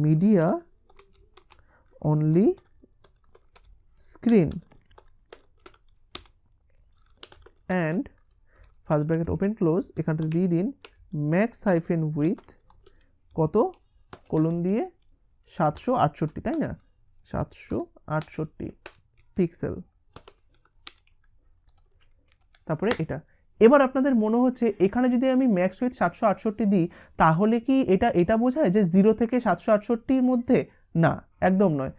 @media only screen and first bracket open close, এখানটাতে দিয়ে দিন ম্যাক্স হাইফেন উইথ কত, কোলন দিয়ে 768, তাই না? 768 পিক্সেল। তারপরে এটা। এবার আপনাদের মনে হচ্ছে এখানে যদি আমি ম্যাক্স উইথ 768 দিই তাহলে কি এটা বোঝায় যে 0 থেকে 768-র মধ্যে? না, একদম নয়।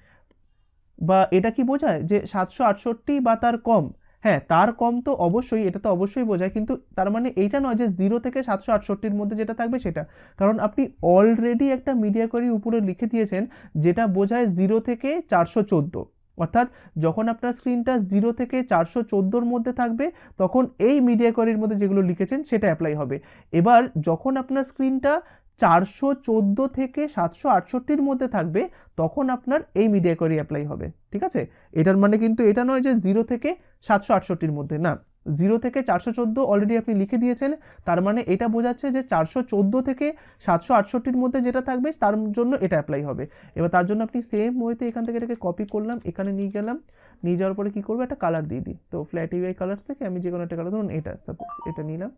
বা এটা কি বোঝায় যে 768 বা তার কম? হ্যাঁ, তার কম তো অবশ্যই, এটা তো অবশ্যই বোঝায়, কিন্তু তার মানে এইটা নয় যে 0 থেকে 768-র মধ্যে যেটা থাকবে সেটা। কারণ আপনি অলরেডি একটা মিডিয়া কোয়ারি উপরে লিখে দিয়েছেন যেটা বোঝায় 0 থেকে 414। অর্থাৎ যখন আপনার স্ক্রিনটা 0 থেকে 414-র মধ্যে থাকবে তখন এই মিডিয়া কোয়ারির মধ্যে যেগুলো লিখেছেন সেটা অ্যাপ্লাই হবে। এবার যখন আপনার স্ক্রিনটা 414 থেকে 768-র মধ্যে থাকবে তখন আপনার এই মিডিয়া কোয়ারি অ্যাপ্লাই হবে। ঠিক আছে, এটার মানে কিন্তু এটা নয় যে 0 থেকে 768-র মধ্যে, না, 0 থেকে 414 অলরেডি আপনি লিখে দিয়েছেন, তার মানে এটা বোঝাচ্ছে যে 414 থেকে 768-র মধ্যে যেটা থাকবে তার জন্য এটা অ্যাপ্লাই হবে। এবার তার জন্য আপনি সেম ওয়েতে এখান থেকে এটাকে কপি করলাম, এখানে নিয়ে গেলাম, নিয়ে যাওয়ার পরে কী করবো, একটা কালার দিয়ে দিই। তো ফ্ল্যাট ইউআই কালার্স থেকে আমি যে কোনো একটা কালার, ধরুন এটা, সাপোজ এটা নিলাম,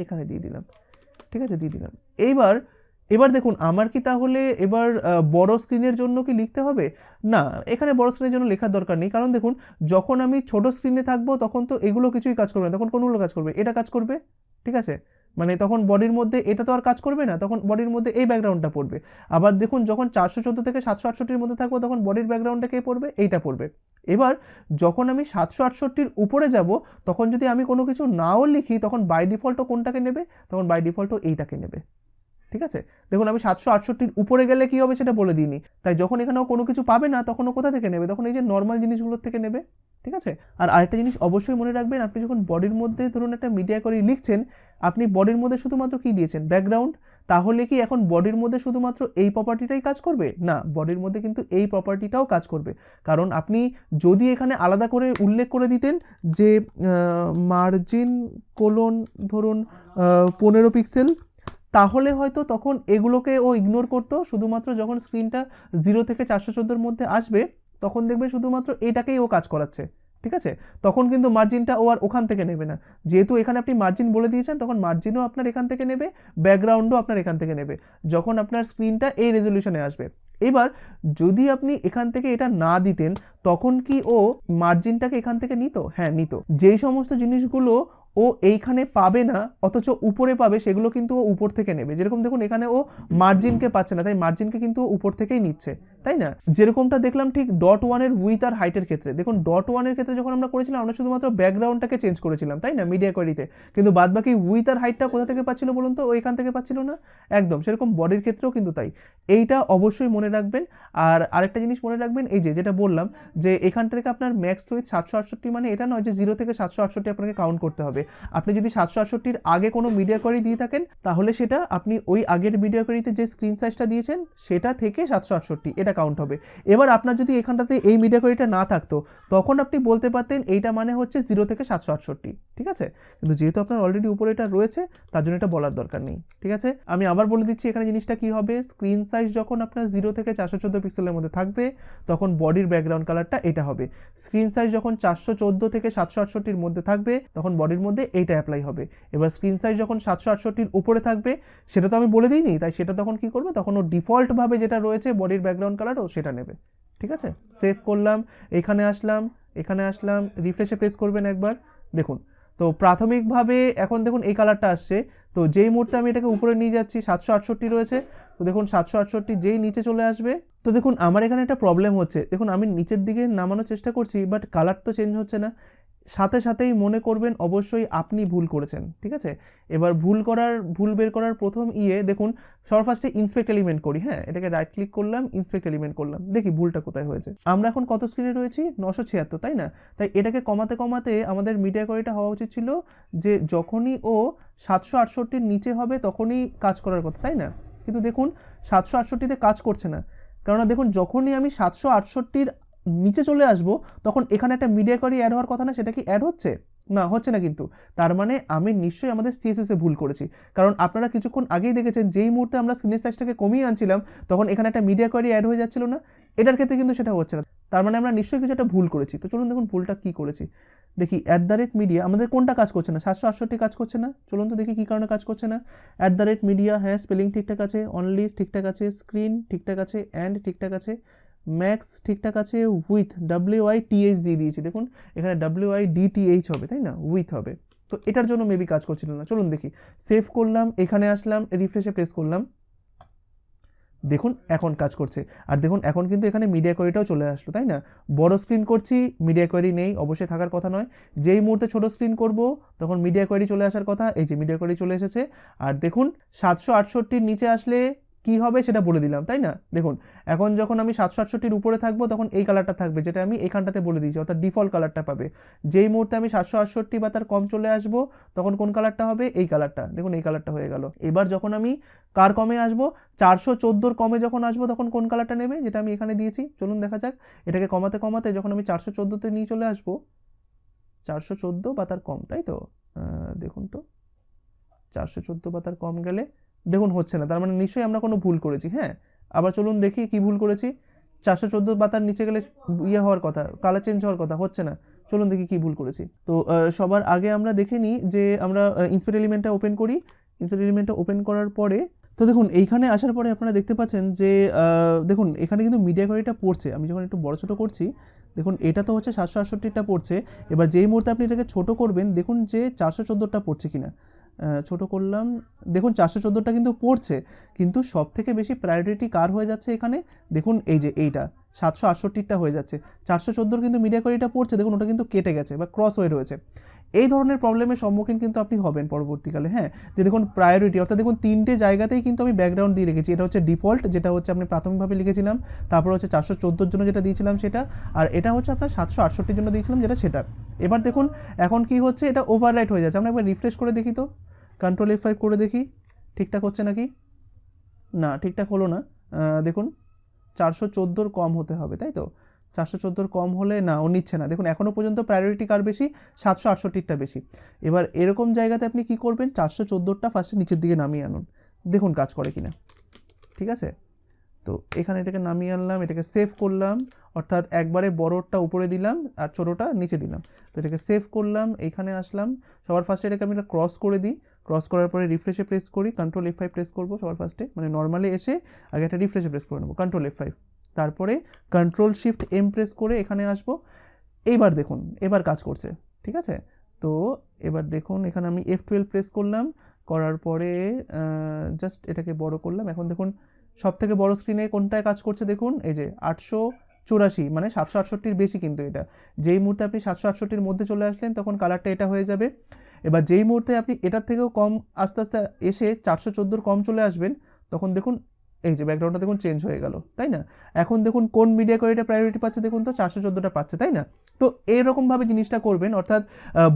এখানে দিয়ে দিলাম। ঠিক আছে, দিয়ে দিলাম। এবার দেখুন আমার কি তাহলে এবার বড় স্ক্রিনের জন্য কি লিখতে হবে? না, এখানে বড় স্ক্রিনের জন্য লেখার দরকার নেই, কারণ দেখুন যখন আমি ছোট স্ক্রিনে থাকবো তখন তো এগুলো কিছুই কাজ করবে না, তখন কোনগুলো কাজ করবে? এটা কাজ করবে। ঠিক আছে, মানে তখন বডির মধ্যে এটা তো আর কাজ করবে না, তখন বডির মধ্যে এই ব্যাকগ্রাউন্ডটা পড়বে। আবার দেখুন যখন 414 থেকে 768-র মধ্যে থাকবো তখন বডির ব্যাকগ্রাউন্ডটা কে পড়বে? এইটা পড়বে। এবার যখন আমি 768-র উপরে যাব তখন যদি আমি কোনো কিছু নাও লিখি তখন বাই ডিফল্টও কোনটাকে নেবে? তখন বাই ডিফল্টও এইটাকে নেবে। ঠিক আছে, দেখুন আমি 768-র উপরে গেলে কি হবে সেটা বলে দিইনি, তাই যখন এখানেও কোনো কিছু পাবে না তখন ও কোথা থেকে নেবে? তখন এই যে নর্মাল জিনিসগুলোর থেকে নেবে। ঠিক আছে, আর আরেকটা জিনিস অবশ্যই মনে রাখবেন, আপনি যখন বডির মধ্যে ধরুন একটা মিডিয়া কোয়ারি লিখছেন, আপনি বডির মধ্যে শুধুমাত্র কি দিয়েছেন? ব্যাকগ্রাউন্ড। তাহলে কি এখন বডির মধ্যে শুধুমাত্র এই প্রপার্টিটাই কাজ করবে? না, বডির মধ্যে কিন্তু এই প্রপার্টিটাও কাজ করবে। কারণ আপনি যদি এখানে আলাদা করে উল্লেখ করে দিতেন যে মার্জিন কোলন ধরুন 15 পিক্সেল, তাহলে হয়তো তখন এগুলোকে ও ইগনোর করতো, শুধুমাত্র যখন স্ক্রিনটা 0 থেকে 414-র মধ্যে আসবে তখন দেখবে শুধুমাত্র এটাকেই ও কাজ করাচ্ছে। ঠিক আছে, তখন কিন্তু মার্জিনটা ও আর ওখান থেকে নেবে না, যেহেতু এখানে আপনি মার্জিন বলে দিয়েছেন তখন মার্জিনও আপনার এখান থেকে নেবে, ব্যাকগ্রাউন্ডও আপনার এখান থেকে নেবে যখন আপনার স্ক্রিনটা এই রেজলিউশনে আসবে। এবার যদি আপনি এখান থেকে এটা না দিতেন তখন কি ও মার্জিনটাকে এখান থেকে নিত? হ্যাঁ, নিত। যেই সমস্ত জিনিসগুলো ও এইখানে পাবে না অথচ উপরে পাবে সেগুলো কিন্তু ও উপর থেকে নেবে। যেরকম দেখুন এখানে ও মার্জিনকে পাচ্ছে না, তাই মার্জিনকে কিন্তু ও উপর থেকেই নিচ্ছে, তাই না? যেরকমটা দেখলাম ঠিক .1-এর উইথ আর হাইটের ক্ষেত্রে, দেখুন .1-এর ক্ষেত্রে যখন আমরা করেছিলাম আমরা শুধুমাত্র ব্যাকগ্রাউন্ডটাকে চেঞ্জ করেছিলাম, তাই না, মিডিয়া কোয়ারিতে, কিন্তু বাদবাকি উইথ আর হাইটটা কোথা থেকে পাচ্ছিল বলুন তো? ও এখান থেকে পাচ্ছিল না। একদম সেরকম বডির ক্ষেত্রেও কিন্তু তাই, এইটা অবশ্যই মনে রাখবেন। আর আরেকটা জিনিস মনে রাখবেন, এই যেটা বললাম যে এখান থেকে আপনার ম্যাক্স উইথ 768, মানে এটা নয় যে 0 থেকে 768 আপনাকে কাউন্ট করতে হবে। আপনি যদি 768-র আগে কোনো মিডিয়া কোয়ারি দিয়ে থাকেন তাহলে সেটা আপনি ওই আগের মিডিয়া কোয়ারিতে যে স্ক্রিন সাইজটা দিয়েছেন সেটা থেকে 768 এটা কাউন্ট হবে। এবার আপনার যদি এখানটাতে এই মিডিয়া কোয়ারিটা না থাকতো তখন আপনি বলতে পারতেন এইটা মানে হচ্ছে 0 থেকে 768। ঠিক আছে, কিন্তু যেহেতু আপনার অলরেডি উপরে এটা রয়েছে তার জন্য এটা বলার দরকার নেই। ঠিক আছে, আমি আবার বলে দিচ্ছি এখানে জিনিসটা কি হবে। স্ক্রিন সাইজ যখন আপনার 0 থেকে 414 পিক্সেলের মধ্যে থাকবে তখন বডির ব্যাকগ্রাউন্ড কালারটা এটা হবে। স্ক্রিন সাইজ যখন 414 থেকে 768-র মধ্যে থাকবে তখন বডির মধ্যে এইটা অ্যাপ্লাই হবে। এবার স্ক্রিন সাইজ যখন 768-র উপরে থাকবে সেটা তো আমি বলে দিইনি, তাই সেটা তখন কি করবে, তখন ও ডিফল্টভাবে যেটা রয়েছে বডির ব্যাকগ্রাউন্ড কালার ও সেটা নেবে। ঠিক আছে, সেভ করলাম, এখানে আসলাম, রিফ্রেশে প্রেস করবেন একবার, দেখুন তো প্রাথমিকভাবে এখন দেখুন এই কালারটা আসছে। তো যেই মুহূর্তে আমি এটাকে উপরে নিয়ে যাচ্ছি 768 রয়েছে, তো দেখুন 768 যেই নিচে চলে আসবে, তো দেখুন আমার এখানে একটা প্রবলেম হচ্ছে, দেখুন আমি নিচের দিকে নামানোর চেষ্টা করছি বাট কালার তো চেঞ্জ হচ্ছে না। সাথে সাথেই মনে করবেন অবশ্যই আপনি ভুল করেছেন। ঠিক আছে, এবার ভুল বের করার প্রথম দেখুন সবার ফার্স্টে ইন্সপেক্ট এলিমেন্ট করি। হ্যাঁ, এটাকে রাইট ক্লিক করলাম, ইন্সপেক্ট এলিমেন্ট করলাম, দেখি ভুলটা কোথায় হয়েছে। আমরা এখন কত স্ক্রিনে রয়েছি? 976, তাই না? তাই এটাকে কমাতে কমাতে আমাদের মিডিয়া কোয়ারিটা হওয়া উচিত ছিল যে যখনই ও 768-র নিচে হবে তখনই কাজ করার কথা, তাই না? কিন্তু দেখুন 768তে কাজ করছে না, কেননা দেখুন যখনই আমি 768-র নিচে চলে আসবো তখন এখানে একটা মিডিয়া কোয়ারি অ্যাড হওয়ার কথা না, সেটা কি অ্যাড হচ্ছে না? হচ্ছে না। কিন্তু তার মানে আমি নিশ্চয়ই আমাদের সিএসএসে ভুল করেছি, কারণ আপনারা কিছুক্ষণ আগেই দেখেছেন যেই মুহূর্তে আমরা স্ক্রিনের সাইজটাকে কমিয়ে আনছিলাম তখন এখানে একটা মিডিয়া কোয়ারি অ্যাড হয়ে যাচ্ছিল না, এটার ক্ষেত্রে কিন্তু সেটা হচ্ছে না। তার মানে আমরা নিশ্চয়ই কিছু একটা ভুল করেছি। তো চলুন দেখুন ভুলটা কী করেছি। দেখি @মিডিয়া আমাদের কোনটা কাজ করছে না, 768 কাজ করছে না। চলুন তো দেখি কী কারণে কাজ করছে না। @মিডিয়া, হ্যাঁ স্পেলিং ঠিকঠাক আছে, অনলি ঠিকঠাক আছে, স্ক্রিন ঠিকঠাক আছে, অ্যান্ড ঠিকঠাক আছে, ম্যাক্স ঠিকঠাক আছে, উইথ WYTH দিয়ে দিয়েছি, দেখুন এখানে WYDTH হবে, তাই না, উইথ হবে। তো এটার জন্য মেবি কাজ করছিল না। চলুন দেখি, সেভ করলাম, এখানে আসলাম, রিফ্রেশে প্রেস করলাম, দেখুন এখন কাজ করছে। আর দেখুন এখন কিন্তু এখানে মিডিয়া কোয়ারিটাও চলে আসলো, তাই না। বড় স্ক্রিন করছি, মিডিয়া কোয়ারি নেই, অবশ্যই থাকার কথা নয়। যেই মুহূর্তে ছোট স্ক্রিন করব তখন মিডিয়া কোয়ারি চলে আসার কথা, এই যে মিডিয়া কোয়ারি চলে এসেছে। আর দেখুন 768-র নিচে আসলে কি হবে সেটা বলে দিলাম, তাই না। দেখুন এখন যখন আমি 768-র উপরে থাকবো তখন এই কালারটা থাকবে, যেটা আমি এখানটাতে বলে দিয়েছি, অর্থাৎ ডিফল্ট কালারটা পাবে। যেই মুহূর্তে আমি 768 বা তার কম চলে আসবো তখন কোন কালারটা হবে, এই কালারটা, দেখুন এই কালারটা হয়ে গেল। এবার যখন আমি কার কমে আসবো, 414-র কমে যখন আসবো তখন কোন কালারটা নেবে, যেটা আমি এখানে দিয়েছি। চলুন দেখা যাক, এটাকে কমাতে কমাতে যখন আমি 414-তে নিয়ে চলে আসবো, 414 বা তার কম, তাই তো, দেখুন তো 414 বা তার কম গেলে দেখুন হচ্ছে না, তার মানে নিশ্চয়ই আমরা কোনো ভুল করেছি। হ্যাঁ, আবার চলুন দেখি কি ভুল করেছি। 414 বা তার নিচে গেলে ইয়ে হওয়ার কথা, কালার চেঞ্জ হওয়ার কথা, হচ্ছে না। চলুন দেখি কি ভুল করেছি। তো সবার আগে আমরা দেখে নিই যে আমরা ইন্সপেক্ট এলিমেন্টটা ওপেন করি। ইন্সপেক্ট এলিমেন্টটা ওপেন করার পরে তো দেখুন এইখানে আসার পরে আপনারা দেখতে পাচ্ছেন যে দেখুন এখানে কিন্তু মিডিয়া কোয়ারিটা পড়ছে। আমি যখন একটু বড় ছোটো করছি, দেখুন এটা তো হচ্ছে 768টা পড়ছে। এবার যেই মুহূর্তে আপনি এটাকে ছোটো করবেন দেখুন যে 414টা পড়ছে কিনা। ছোটো করলাম, দেখুন 414টা কিন্তু পড়ছে, কিন্তু সব থেকে বেশি প্রায়োরিটি কার হয়ে যাচ্ছে এখানে, দেখুন এই যে এইটা 768টা হয়ে যাচ্ছে। 414-র কিন্তু মিডিয়া কোয়ারিটা পড়ছে, দেখুন ওটা কিন্তু কেটে গেছে বা ক্রস হয়ে রয়েছে। এই ধরনের প্রবলেমের সম্মুখীন কিন্তু আপনি হবেন পরবর্তীকালে। হ্যাঁ, যে দেখুন প্রায়োরিটি, অর্থাৎ দেখুন তিনটে জায়গাতেই কিন্তু আমি ব্যাকগ্রাউন্ড দিয়ে রেখেছি। এটা হচ্ছে ডিফল্ট, যেটা হচ্ছে আপনি প্রাথমিকভাবে লিখেছিলাম, তারপর হচ্ছে 414-র জন্য যেটা দিয়েছিলাম সেটা, আর এটা হচ্ছে আপনার 768-র জন্য দিয়েছিলাম যেটা সেটা। এবার দেখুন এখন কি হচ্ছে, এটা ওভাররাইট হয়ে যাচ্ছে। আমরা একবার রিফ্রেশ করে দেখি তো, Ctrl F5 করে দেখি ঠিকঠাক হচ্ছে নাকি। না, ঠিকঠাক হলো না। দেখুন 414-র কম হতে হবে, তাই তো। 414-র কম হলে না, ও নিচ্ছে না। দেখুন এখনও পর্যন্ত প্রায়োরিটি কার বেশি, 768টা বেশি। এবার এরকম জায়গাতে আপনি কি করবেন, 414টা ফার্স্টে নিচের দিকে নামিয়ে আনুন, দেখুন কাজ করে কিনা। ঠিক আছে, তো এখানে এটাকে নামিয়ে আনলাম, এটাকে সেভ করলাম, অর্থাৎ একবারে বড়টা উপরে দিলাম আর ছোটোটা নিচে দিলাম। তো এটাকে সেভ করলাম, এইখানে আসলাম, সবার ফার্স্টে এটাকে আমি ক্রস করে দিই। ক্রস করার পরে রিফ্রেশে প্রেস করি, Ctrl F5 প্রেস করবো সবার ফার্স্টে, মানে নর্মালি এসে আগে একটা রিফ্রেশে প্রেস করে নেবো, Ctrl F5, তারপরে Ctrl Shift M প্রেস করে এখানে আসবো। এইবার দেখুন এবার কাজ করছে, ঠিক আছে। তো এবার দেখুন এখানে আমি F12 প্রেস করলাম, করার পরে জাস্ট এটাকে বড় করলাম। এখন দেখুন সব থেকে বড় স্ক্রিনে কোনটায় কাজ করছে, দেখুন এই যে 884, মানে 768-র বেশি কিন্তু এটা। যেই মুহূর্তে আপনি 768-র মধ্যে চলে আসলেন তখন কালারটা এটা হয়ে যাবে। এবার যেই মুহূর্তে আপনি এটার থেকেও কম আস্তে আস্তে এসে 414-র কম চলে আসবেন তখন দেখুন এই যে ব্যাকগ্রাউন্ডটা দেখুন চেঞ্জ হয়ে গেল, তাই না। এখন দেখুন কোন মিডিয়া কোয়ারিটা প্রায়োরিটি পাচ্ছে, দেখুন তো 414টা পাচ্ছে, তাই না। তো এইরকমভাবে জিনিসটা করবেন, অর্থাৎ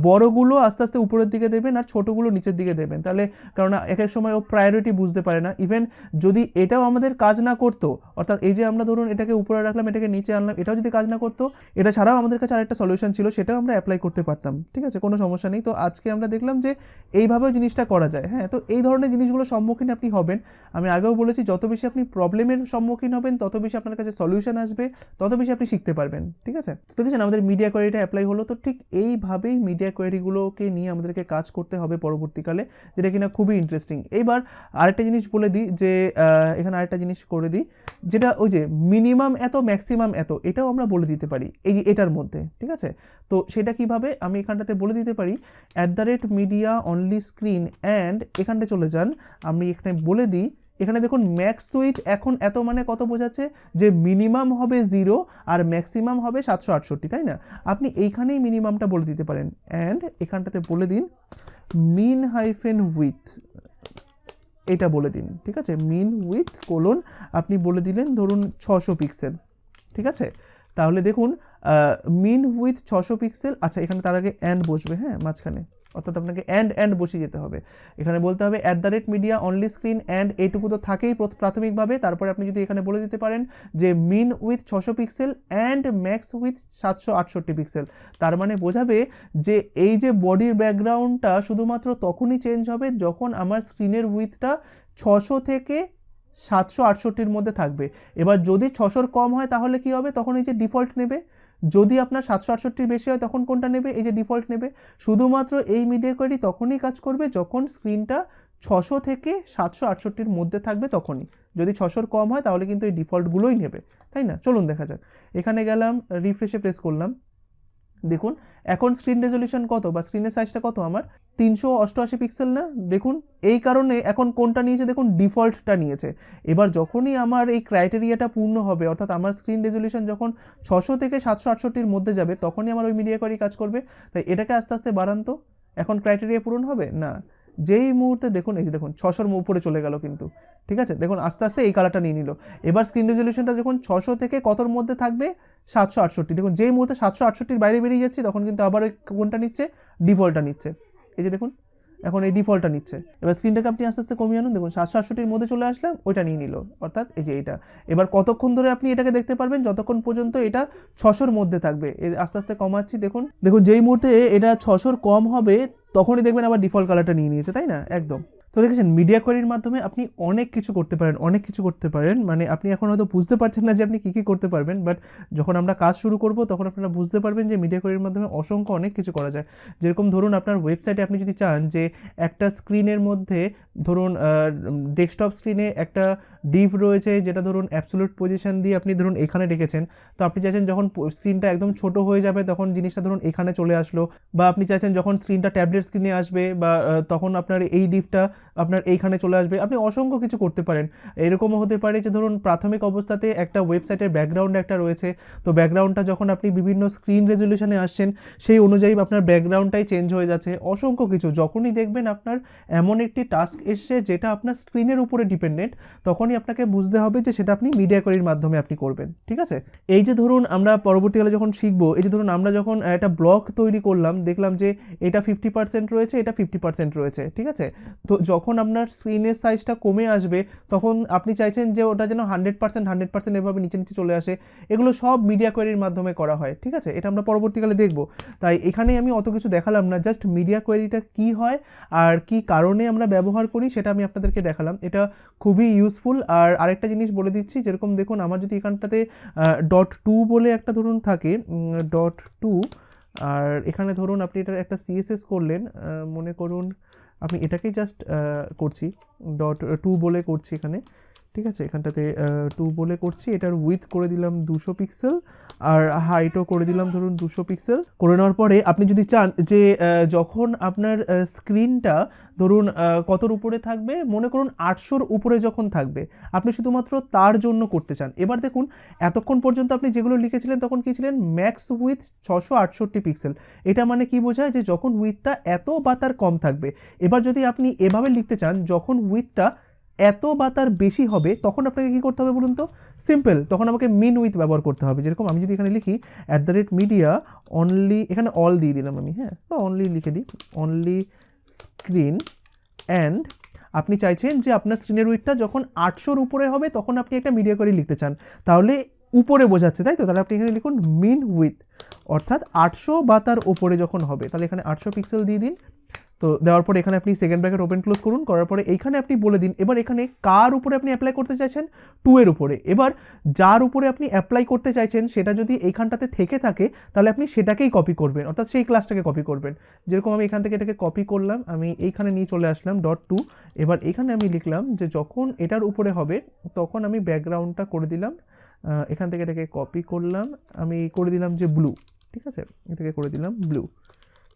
বড়গুলো আস্তে আস্তে উপরের দিকে দেবেন আর ছোটোগুলো নিচের দিকে দেবেন, তাহলে কেননা এক এক সময় ও প্রায়োরিটি বুঝতে পারে না। ইভেন যদি এটাও আমাদের কাজ না করতো, অর্থাৎ এই যে আমরা ধরুন এটাকে উপরে রাখলাম, এটাকে নিচে আনলাম, এটাও যদি কাজ না করতো, এটা ছাড়াও আমাদের কাছে আরেকটা সলিউশন ছিল, সেটাও আমরা অ্যাপ্লাই করতে পারতাম, ঠিক আছে, কোনো সমস্যা নেই। তো আজকে আমরা দেখলাম যে এইভাবেও জিনিসটা করা যায়। হ্যাঁ, তো এই ধরনের জিনিসগুলোর সম্মুখীন আপনি হবেন। আমি আগেও বলেছি যত বেশি আপনি প্রবলেমের সম্মুখীন হবেন তত বেশি আপনার কাছে সলিউশন আসবে, তত বেশি আপনি শিখতে পারবেন, ঠিক আছে। তো দেখেছেন আমাদের মিডিয়া কোয়ারিটা অ্যাপ্লাই হলো। তো ঠিক এইভাবেই মিডিয়া কোয়ারিগুলোকে নিয়ে আমাদেরকে কাজ করতে হবে পরবর্তীকালে, যেটা কিনা খুবই ইন্টারেস্টিং। এইবার আরেকটা জিনিস বলে দিই যে এখানে আরেকটা জিনিস করে দিই, যেটা ওই যে মিনিমাম এত ম্যাক্সিমাম এত, এটাও আমরা বলে দিতে পারি এই যে এটার মধ্যে, ঠিক আছে। তো সেটা কিভাবে আমি এখানটাতে বলে দিতে পারি, @media only screen অ্যান্ড এখানটা চলে যান, আমি এখানে বলে দিই, এখানে দেখুন ম্যাক্স উইথ এখন এত মানে কত বোঝাচ্ছে, যে মিনিমাম হবে 0 আর ম্যাক্সিমাম হবে 768, তাই না। আপনি এইখানেই মিনিমামটা বলে দিতে পারেন, অ্যান্ড এখানটাতে বলে দিন মিন হাইফেন উইথ, এটা বলে দিন, ঠিক আছে। মিন উইথ কোলন আপনি বলে দিলেন ধরুন 600 পিক্সেল, ঠিক আছে। তাহলে দেখুন মিন উইথ 600 পিক্সেল। আচ্ছা এখানে তার আগে অ্যান্ড বসবে, হ্যাঁ মাঝখানে, অর্থাৎ আপনাকে অ্যান্ড বসিয়ে যেতে হবে। এখানে বলতে হবে @media অনলি স্ক্রিন অ্যান্ড, এইটুকু তো থাকেই প্রাথমিকভাবে। তারপরে আপনি যদি এখানে বলে দিতে পারেন যে min width 600 pixel and max width 768 pixel, তার মানে বোঝাবে যে এই যে বডির ব্যাকগ্রাউন্ডটা শুধুমাত্র তখনই চেঞ্জ হবে যখন আমার স্ক্রিনের উইথটা 600 থেকে 768-র মধ্যে থাকবে। এবার যদি 600-র কম হয় তাহলে কি হবে, তখন এই যে ডিফল্ট নেবে। যদি আপনার 768-র বেশি হয় তখন কোনটা নেবে, এই যে ডিফল্ট নেবে। শুধুমাত্র এই মিডিয়া কোয়ারি তখনই কাজ করবে যখন স্ক্রিনটা 600 থেকে 768-র মধ্যে থাকবে তখনই। যদি 600-র কম হয় তাহলে কিন্তু এই ডিফল্টগুলোই নেবে, তাই না? চলুন দেখা যাক। এখানে গেলাম, রিফ্রেশে প্রেস করলাম, দেখুন এখন স্ক্রিন রেজলিউশন কত বা স্ক্রিনের সাইজটা কত আমার 388 পিক্সেল না। দেখুন এই কারণে এখন কোনটা নিয়েছে, দেখুন ডিফল্টটা নিয়েছে। এবার যখনই আমার এই ক্রাইটেরিয়াটা পূর্ণ হবে, অর্থাৎ আমার স্ক্রিন রেজলিউশন যখন 600 থেকে 768-র মধ্যে যাবে তখনই আমার ওই মিডিয়া কোয়ারি কাজ করবে। তাই এটাকে আস্তে আস্তে বাড়ান তো, এখন ক্রাইটেরিয়া পূরণ হবে না। যেই মুহূর্তে দেখুন, এই যে দেখুন 600-র উপরে চলে গেল কিন্তু, ঠিক আছে? দেখুন আস্তে আস্তে এই কালারটা নিয়ে নিল। এবার স্ক্রিন রেজলিউশনটা যখন 600 থেকে কতর মধ্যে থাকবে, 768। দেখুন যেই মুহূর্তে 768-র বাইরে বেরিয়ে যাচ্ছে তখন কিন্তু আবার ওই কোনটা নিচ্ছে, ডিফল্টটা নিচ্ছে। এই যে দেখুন এখন এই ডিফল্টটা নিচ্ছে। এবার স্ক্রিনটাকে আপনি আস্তে আস্তে কমিয়ে আনুন, দেখুন 768-র মধ্যে চলে আসলাম, ওইটা নিয়ে নিল, অর্থাৎ এই যে এটা। এবার কতক্ষণ ধরে আপনি এটাকে দেখতে পারবেন, যতক্ষণ পর্যন্ত এটা 600-র মধ্যে থাকবে। আস্তে আস্তে কমাচ্ছি, দেখুন দেখুন যেই মুহূর্তে এটা 600-র কম হবে তখনই দেখবেন আবার ডিফল্ট কালারটা নিয়ে নিয়েছে, তাই না? একদম। তো দেখেছেন মিডিয়া কোয়ারির মাধ্যমে আপনি অনেক কিছু করতে পারেন, অনেক কিছু করতে পারেন। মানে আপনি এখন হয়তো বুঝতে পারছেন না যে আপনি কী কী করতে পারবেন, বাট যখন আমরা কাজ শুরু করব তখন আপনারা বুঝতে পারবেন যে মিডিয়া কোয়ারির মাধ্যমে অসংখ্য অনেক কিছু করা যায়। যেরকম ধরুন আপনার ওয়েবসাইটে আপনি যদি চান যে একটা স্ক্রিনের মধ্যে ধরুন ডেস্কটপ স্ক্রিনে একটা ডিভ রয়েছে যেটা ধরুন অ্যাবসোলিউট পজিশন দিয়ে আপনি ধরুন এখানে রেখেছেন, তো আপনি চাইছেন যখন স্ক্রিনটা একদম ছোট হয়ে যাবে তখন জিনিসটা ধরুন এখানে চলে আসলো, বা আপনি চাইছেন যখন স্ক্রিনটা ট্যাবলেট স্ক্রিনে আসবে বা তখন আপনার এই ডিভটা আপনার এইখানে চলে আসবে। আপনি অসংখ্য কিছু করতে পারেন। এরকমও হতে পারে যে ধরুন প্রাথমিক অবস্থাতে একটা ওয়েবসাইটের ব্যাকগ্রাউন্ড একটা রয়েছে, তো ব্যাকগ্রাউন্ডটা যখন আপনি বিভিন্ন স্ক্রিন রেজলিউশনে আসছেন সেই অনুযায়ী আপনার ব্যাকগ্রাউন্ডটাই চেঞ্জ হয়ে যাচ্ছে। অসংখ্য কিছু যখনই দেখবেন আপনার এমন একটি টাস্ক এসছে যেটা আপনার স্ক্রিনের উপরে ডিপেন্ডেন্ট, তখনই আপনাকে বুঝতে হবে যে সেটা আপনি মিডিয়া কোয়ারির মাধ্যমে আপনি করবেন, ঠিক আছে? এই যে ধরুন আমরা পরবর্তীকালে যখন শিখবো, এই যে ধরুন আমরা যখন একটা ব্লক তৈরি করলাম, দেখলাম যে এটা 50% রয়েছে, এটা 50% রয়েছে, ঠিক আছে? তো যখন আপনার স্ক্রিনের সাইজটা কমে আসবে তখন আপনি চাইছেন যে ওটা যেন 100% এভাবে নিচে নিচে চলে আসে। এগুলো সব মিডিয়া কোয়ারির মাধ্যমে করা হয়, ঠিক আছে? এটা আমরা পরবর্তীকালে দেখব। তাই এখানেই আমি অত কিছু দেখালাম না, জাস্ট মিডিয়া কোয়ারিটা কী হয় আর কি কারণে আমরা ব্যবহার করি সেটা আমি আপনাদেরকে দেখালাম। এটা খুবই ইউজফুল। আর আরেকটা জিনিস বলে দিচ্ছি, যেরকম দেখুন আমার যদি এখানটাতে .2 বলে একটা ধরুন থাকে, .2, আর এখানে ধরুন আপনি এটার একটা CSS করলেন, মনে করুন আমি এটাকেই জাস্ট করছি .2 বলে করছি এখানে, ঠিক আছে? এখানটাতে 2 বলে করছি, এটার উইথ করে দিলাম 200 পিক্সেল আর হাইটও করে দিলাম ধরুন 200 পিক্সেল। করে নেওয়ার পরে আপনি যদি চান যে যখন আপনার স্ক্রিনটা ধরুন কতর উপরে থাকবে, মনে করুন 800-র উপরে যখন থাকবে, আপনি শুধুমাত্র তার জন্য করতে চান। এবার দেখুন এতক্ষণ পর্যন্ত আপনি যেগুলো লিখেছিলেন তখন কী ছিলেন, ম্যাক্স উইথ 668 পিক্সেল। এটা মানে কি বোঝায় যে যখন উইথটা এত বা তার কম থাকবে। এবার যদি আপনি এভাবে লিখতে চান যখন উইথটা এত বা তার বেশি হবে, তখন আপনাকে কী করতে হবে বলুন তো? সিম্পল, তখন আমাকে মিন উইথ ব্যবহার করতে হবে। যেরকম আমি যদি এখানে লিখি @media অনলি, এখানে অল দিয়ে দিলাম আমি, হ্যাঁ, বা অনলি লিখে দিই, অনলি স্ক্রিন অ্যান্ড আপনি চাইছেন যে আপনার স্ক্রিনের উইথটা যখন 800-র উপরে হবে তখন আপনি একটা মিডিয়া কোয়ারি লিখতে চান, তাহলে উপরে বোঝাচ্ছে, তাই তো? তাহলে আপনি এখানে লিখুন মিন উইথ, অর্থাৎ 800 বা তার উপরে যখন হবে, তাহলে এখানে 800 পিক্সেল দিয়ে দিন। তো দেওয়ার পরে এখানে আপনি সেকেন্ড ব্র্যাকেট ওপেন ক্লোজ করুন, করার পরে এইখানে আপনি বলে দিন এবার এখানে কার উপরে আপনি অ্যাপ্লাই করতে চাইছেন, 2 এর উপরে। এবার যার উপরে আপনি অ্যাপ্লাই করতে চাইছেন সেটা যদি এইখানটাতে থেকে থাকে তাহলে আপনি সেটাকেই কপি করবেন, অর্থাৎ সেই ক্লাসটাকে কপি করবেন। যেরকম আমি এখান থেকে এটাকে কপি করলাম, আমি এইখানে নিয়ে চলে আসলাম .2, এবার এখানে আমি লিখলাম যে যখন এটার উপরে হবে তখন আমি ব্যাকগ্রাউন্ডটা করে দিলাম, এখান থেকে এটাকে কপি করলাম, আমি করে দিলাম যে ব্লু, ঠিক আছে? এটাকে করে দিলাম ব্লু,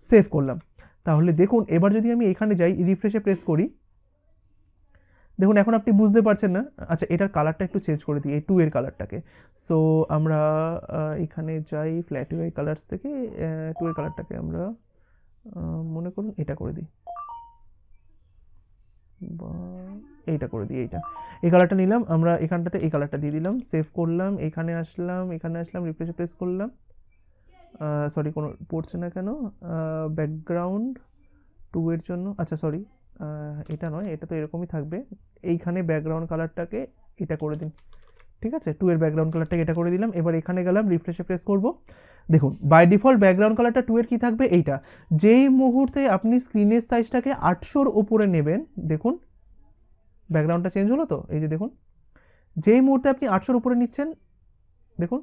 সেভ করলাম। তাহলে দেখুন এবার যদি আমি এখানে যাই, রিফ্রেশে প্রেস করি, দেখুন এখন আপনি বুঝতে পারছেন না। আচ্ছা এটার কালারটা একটু চেঞ্জ করে দিই, এই 2 এর কালারটাকে। সো আমরা এখানে যাই ফ্ল্যাট UI কালার্স থেকে 2 এর কালারটাকে আমরা মনে করুন এটা করে দিই, বা এইটা করে দিই, এই কালারটা নিলাম আমরা, এখানটাতে এই কালারটা দিয়ে দিলাম, সেভ করলাম, এখানে আসলাম, রিফ্রেশে প্রেস করলাম, সরি কোনো পড়ছে না কেন, ব্যাকগ্রাউন্ড 2 এর জন্য, আচ্ছা সরি এটা নয়, এটা তো এরকমই থাকবে, এইখানে ব্যাকগ্রাউন্ড কালারটাকে এটা করে দিন, ঠিক আছে, 2 এর ব্যাকগ্রাউন্ড কালারটাকে এটা করে দিলাম। এবার এখানে গেলাম, রিফ্রেশে প্রেস করব, দেখুন বাই ডিফল্ট ব্যাকগ্রাউন্ড কালারটা 2 এর কী থাকবে, এইটা। যেই মুহূর্তে আপনি স্ক্রিনের সাইজটাকে 800-র উপরে নেবেন, দেখুন ব্যাকগ্রাউন্ডটা চেঞ্জ হলো তো, এই যে দেখুন, যেই মুহূর্তে আপনি 800-র উপরে নিচ্ছেন, দেখুন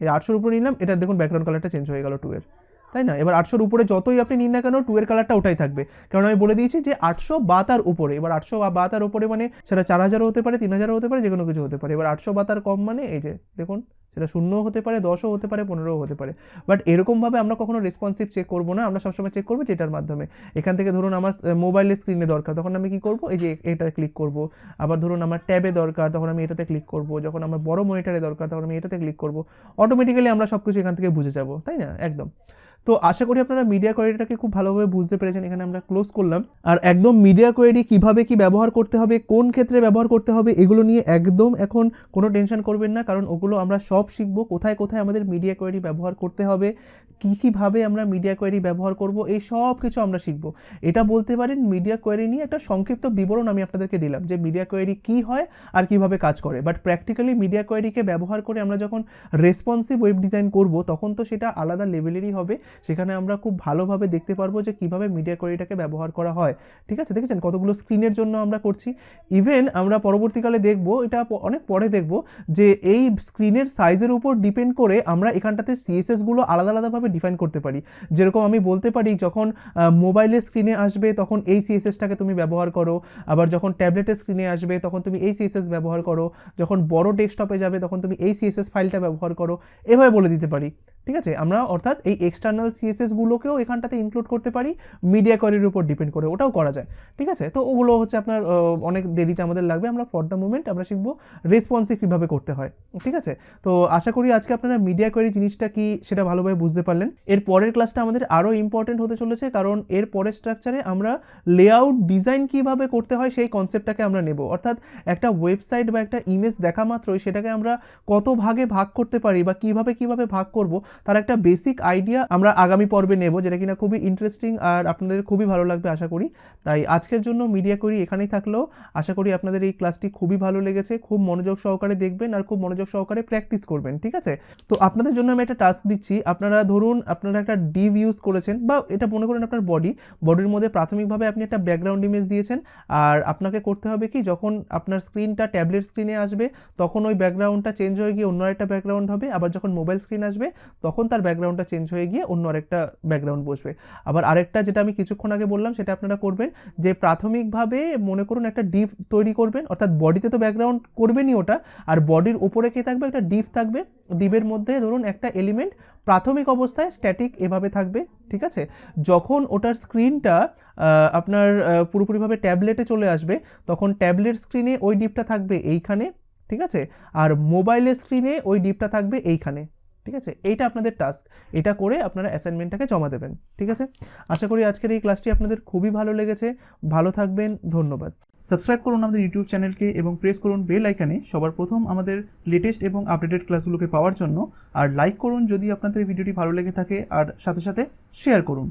এই 800-র উপরে নিলাম, এটা দেখুন ব্যাকগ্রাউন্ড কালারটা চেঞ্জ হয়ে গেল 2 এর, তাই না? এবার 800-র উপরে যতই আপনি নিন না কেন 2 এর কালারটা ওটাই থাকবে, কারণ আমি বলে দিয়েছি যে 800 বা তার উপরে। এবার 800 বা তার উপরে মানে সেটা 4000-ও হতে পারে, 3000-ও হতে পারে, যে কোনো কিছু হতে পারে। এবার 800 বা তার কম মানে এই যে দেখুন, সেটা 0-ও হতে পারে, 10-ও হতে পারে, 15-ও হতে পারে। বাট এরকমভাবে আমরা কখনো রেসপন্সিভ চেক করবো না, আমরা সবসময় চেক করবো যেটার মাধ্যমে, এখান থেকে ধরুন আমার মোবাইলের স্ক্রিনে দরকার, তখন আমি কী করবো, এই যে এটাতে ক্লিক করব। আবার ধরুন আমার ট্যাবে দরকার, তখন আমি এটাতে ক্লিক করব। যখন আমার বড় মনিটরে দরকার, তখন আমি এটাতে ক্লিক করব। অটোমেটিক্যালি আমরা সব কিছু এখান থেকে বুঝে যাব, তাই না? একদম। তো আশা করি আপনারা মিডিয়া কোয়েরিটাকে খুব ভালোভাবে বুঝতে পেরেছেন। এখানে আমরা ক্লোজ করলাম। আর একদম মিডিয়া কোয়েরি কীভাবে কী ব্যবহার করতে হবে, কোন ক্ষেত্রে ব্যবহার করতে হবে, এগুলো নিয়ে একদম এখন কোনো টেনশন করবেন না, কারণ ওগুলো আমরা সব শিখবো, কোথায় কোথায় আমাদের মিডিয়া কোয়েরি ব্যবহার করতে হবে, কীভাবে আমরা মিডিয়া কোয়েরি ব্যবহার করব, এই সব কিছু আমরা শিখবো। এটা বলতে পারেন মিডিয়া কোয়েরি নিয়ে একটা সংক্ষিপ্ত বিবরণ আমি আপনাদেরকে দিলাম, যে মিডিয়া কোয়েরি কী হয় আর কীভাবে কাজ করে। বাট প্র্যাকটিক্যালি মিডিয়া কোয়েরিকে ব্যবহার করে আমরা যখন রেসপন্সিভ ওয়েব ডিজাইন করব, তখন তো সেটা আলাদা লেভেলেরই হবে। সেখানে আমরা খুব ভালোভাবে দেখতে পারবো যে কীভাবে মিডিয়া কোয়েরিটাকে ব্যবহার করা হয়। ঠিক আছে, দেখেছেন কতগুলো স্ক্রিনের জন্য আমরা করছি। ইভেন আমরা পরবর্তীকালে দেখব, এটা অনেক পরে দেখব, যে এই স্ক্রিনের সাইজের উপর ডিপেন্ড করে আমরা এখানটাতে সিএসএসগুলো আলাদা আলাদাভাবে ডিফাইন করতে পারি। যেরকম আমি বলতে পারি, যখন মোবাইলের স্ক্রিনে আসবে তখন এই সিএসএসটাকে তুমি ব্যবহার করো, আবার যখন ট্যাবলেটের স্ক্রিনে আসবে তখন তুমি এই সিএসএস ব্যবহার করো, যখন বড় ডেস্কটপে যাবে তখন তুমি এই সিএসএস ফাইলটা ব্যবহার করো, এভাবে বলে দিতে পারি। ঠিক আছে, আমরা অর্থাৎ এই এক্সটার্নাল সিএসএসগুলোকেও এখানটাতে ইনক্লুড করতে পারি মিডিয়া কোয়েরির উপর ডিপেন্ড করে, ওটাও করা যায়। ঠিক আছে, তো ওগুলো হচ্ছে আপনার অনেক দেরিতে আমাদের লাগবে। আমরা ফর দ্য মোমেন্ট আমরা শিখবো রেসপন্সিভ কীভাবে করতে হয়। ঠিক আছে, তো আশা করি আজকে আপনারা মিডিয়া কোয়েরি জিনিসটা কি সেটা ভালোভাবে বুঝতে পারলেন। এর পরের ক্লাসটা আমাদের আরও ইম্পর্টেন্ট হতে চলেছে, কারণ এর পরের স্ট্রাকচারে আমরা লেআউট ডিজাইন কীভাবে করতে হয় সেই কনসেপ্টটাকে আমরা নেব। অর্থাৎ একটা ওয়েবসাইট বা একটা ইমেজ দেখা মাত্রই সেটাকে আমরা কত ভাগে ভাগ করতে পারি বা কীভাবে ভাগ করব, তার একটা বেসিক আইডিয়া আমরা আগামী পর্বে নেব, যেটা কিনা খুবই ইন্টারেস্টিং আর আপনাদের খুবই ভালো লাগবে আশা করি। তাই আজকের জন্য মিডিয়া কোয়েরি এখানেই থাকলো। আশা করি আপনাদের এই ক্লাসটি খুবই ভালো লেগেছে। খুব মনোযোগ সহকারে দেখবেন আর খুব মনোযোগ সহকারে প্র্যাকটিস করবেন। ঠিক আছে, তো আপনাদের জন্য আমি একটা টাস্ক দিচ্ছি। আপনারা ধরুন আপনারা একটা ডিভ ইউজ করেছেন, বা এটা মনে করেন আপনার বডির মধ্যে প্রাথমিকভাবে আপনি একটা ব্যাকগ্রাউন্ড ইমেজ দিয়েছেন, আর আপনাকে করতে হবে কি, যখন আপনার স্ক্রিনটা ট্যাবলেট স্ক্রিনে আসবে তখন ওই ব্যাকগ্রাউন্ডটা চেঞ্জ হয়ে গিয়ে অন্য একটা ব্যাকগ্রাউন্ড হবে, আবার যখন মোবাইল স্ক্রিন আসবে তখন তার ব্যাকগ্রাউন্ডটা চেঞ্জ হয়ে গিয়ে অন্য আরেকটা ব্যাকগ্রাউন্ড বসবে। আবার আরেকটা যেটা আমি কিছুক্ষণ আগে বললাম সেটা আপনারা করবেন, যে প্রাথমিকভাবে মনে করুন একটা ডিভ তৈরি করবেন, অর্থাৎ বডিতে তো ব্যাকগ্রাউন্ড করবেনই ওটা, আর বডির উপরে কে থাকবে, একটা ডিভ থাকবে। ডিভের মধ্যে ধরুন একটা এলিমেন্ট প্রাথমিক অবস্থায় স্ট্যাটিক এভাবে থাকবে। ঠিক আছে, যখন ওটার স্ক্রিনটা আপনার পুরোপুরিভাবে ট্যাবলেটে চলে আসবে তখন ট্যাবলেট স্ক্রিনে ওই ডিভটা থাকবে এইখানে। ঠিক আছে, আর মোবাইলের স্ক্রিনে ওই ডিভটা থাকবে এইখানে। ঠিক আছে, এইটা আপনাদের টাস্ক, এটা করে আপনারা অ্যাসাইনমেন্টটাকে জমা দেবেন। ঠিক আছে, আশা করি আজকের এই ক্লাসটি আপনাদের খুবই ভালো লেগেছে। ভালো থাকবেন, ধন্যবাদ। সাবস্ক্রাইব করুন আমাদের ইউটিউব চ্যানেলকে এবং প্রেস করুন বেল আইকনে সবার প্রথম আমাদের লেটেস্ট এবং আপডেটেড ক্লাসগুলোকে পাওয়ার জন্য। আর লাইক করুন যদি আপনাদের ভিডিওটি ভালো লেগে থাকে, আর সাথে সাথে শেয়ার করুন।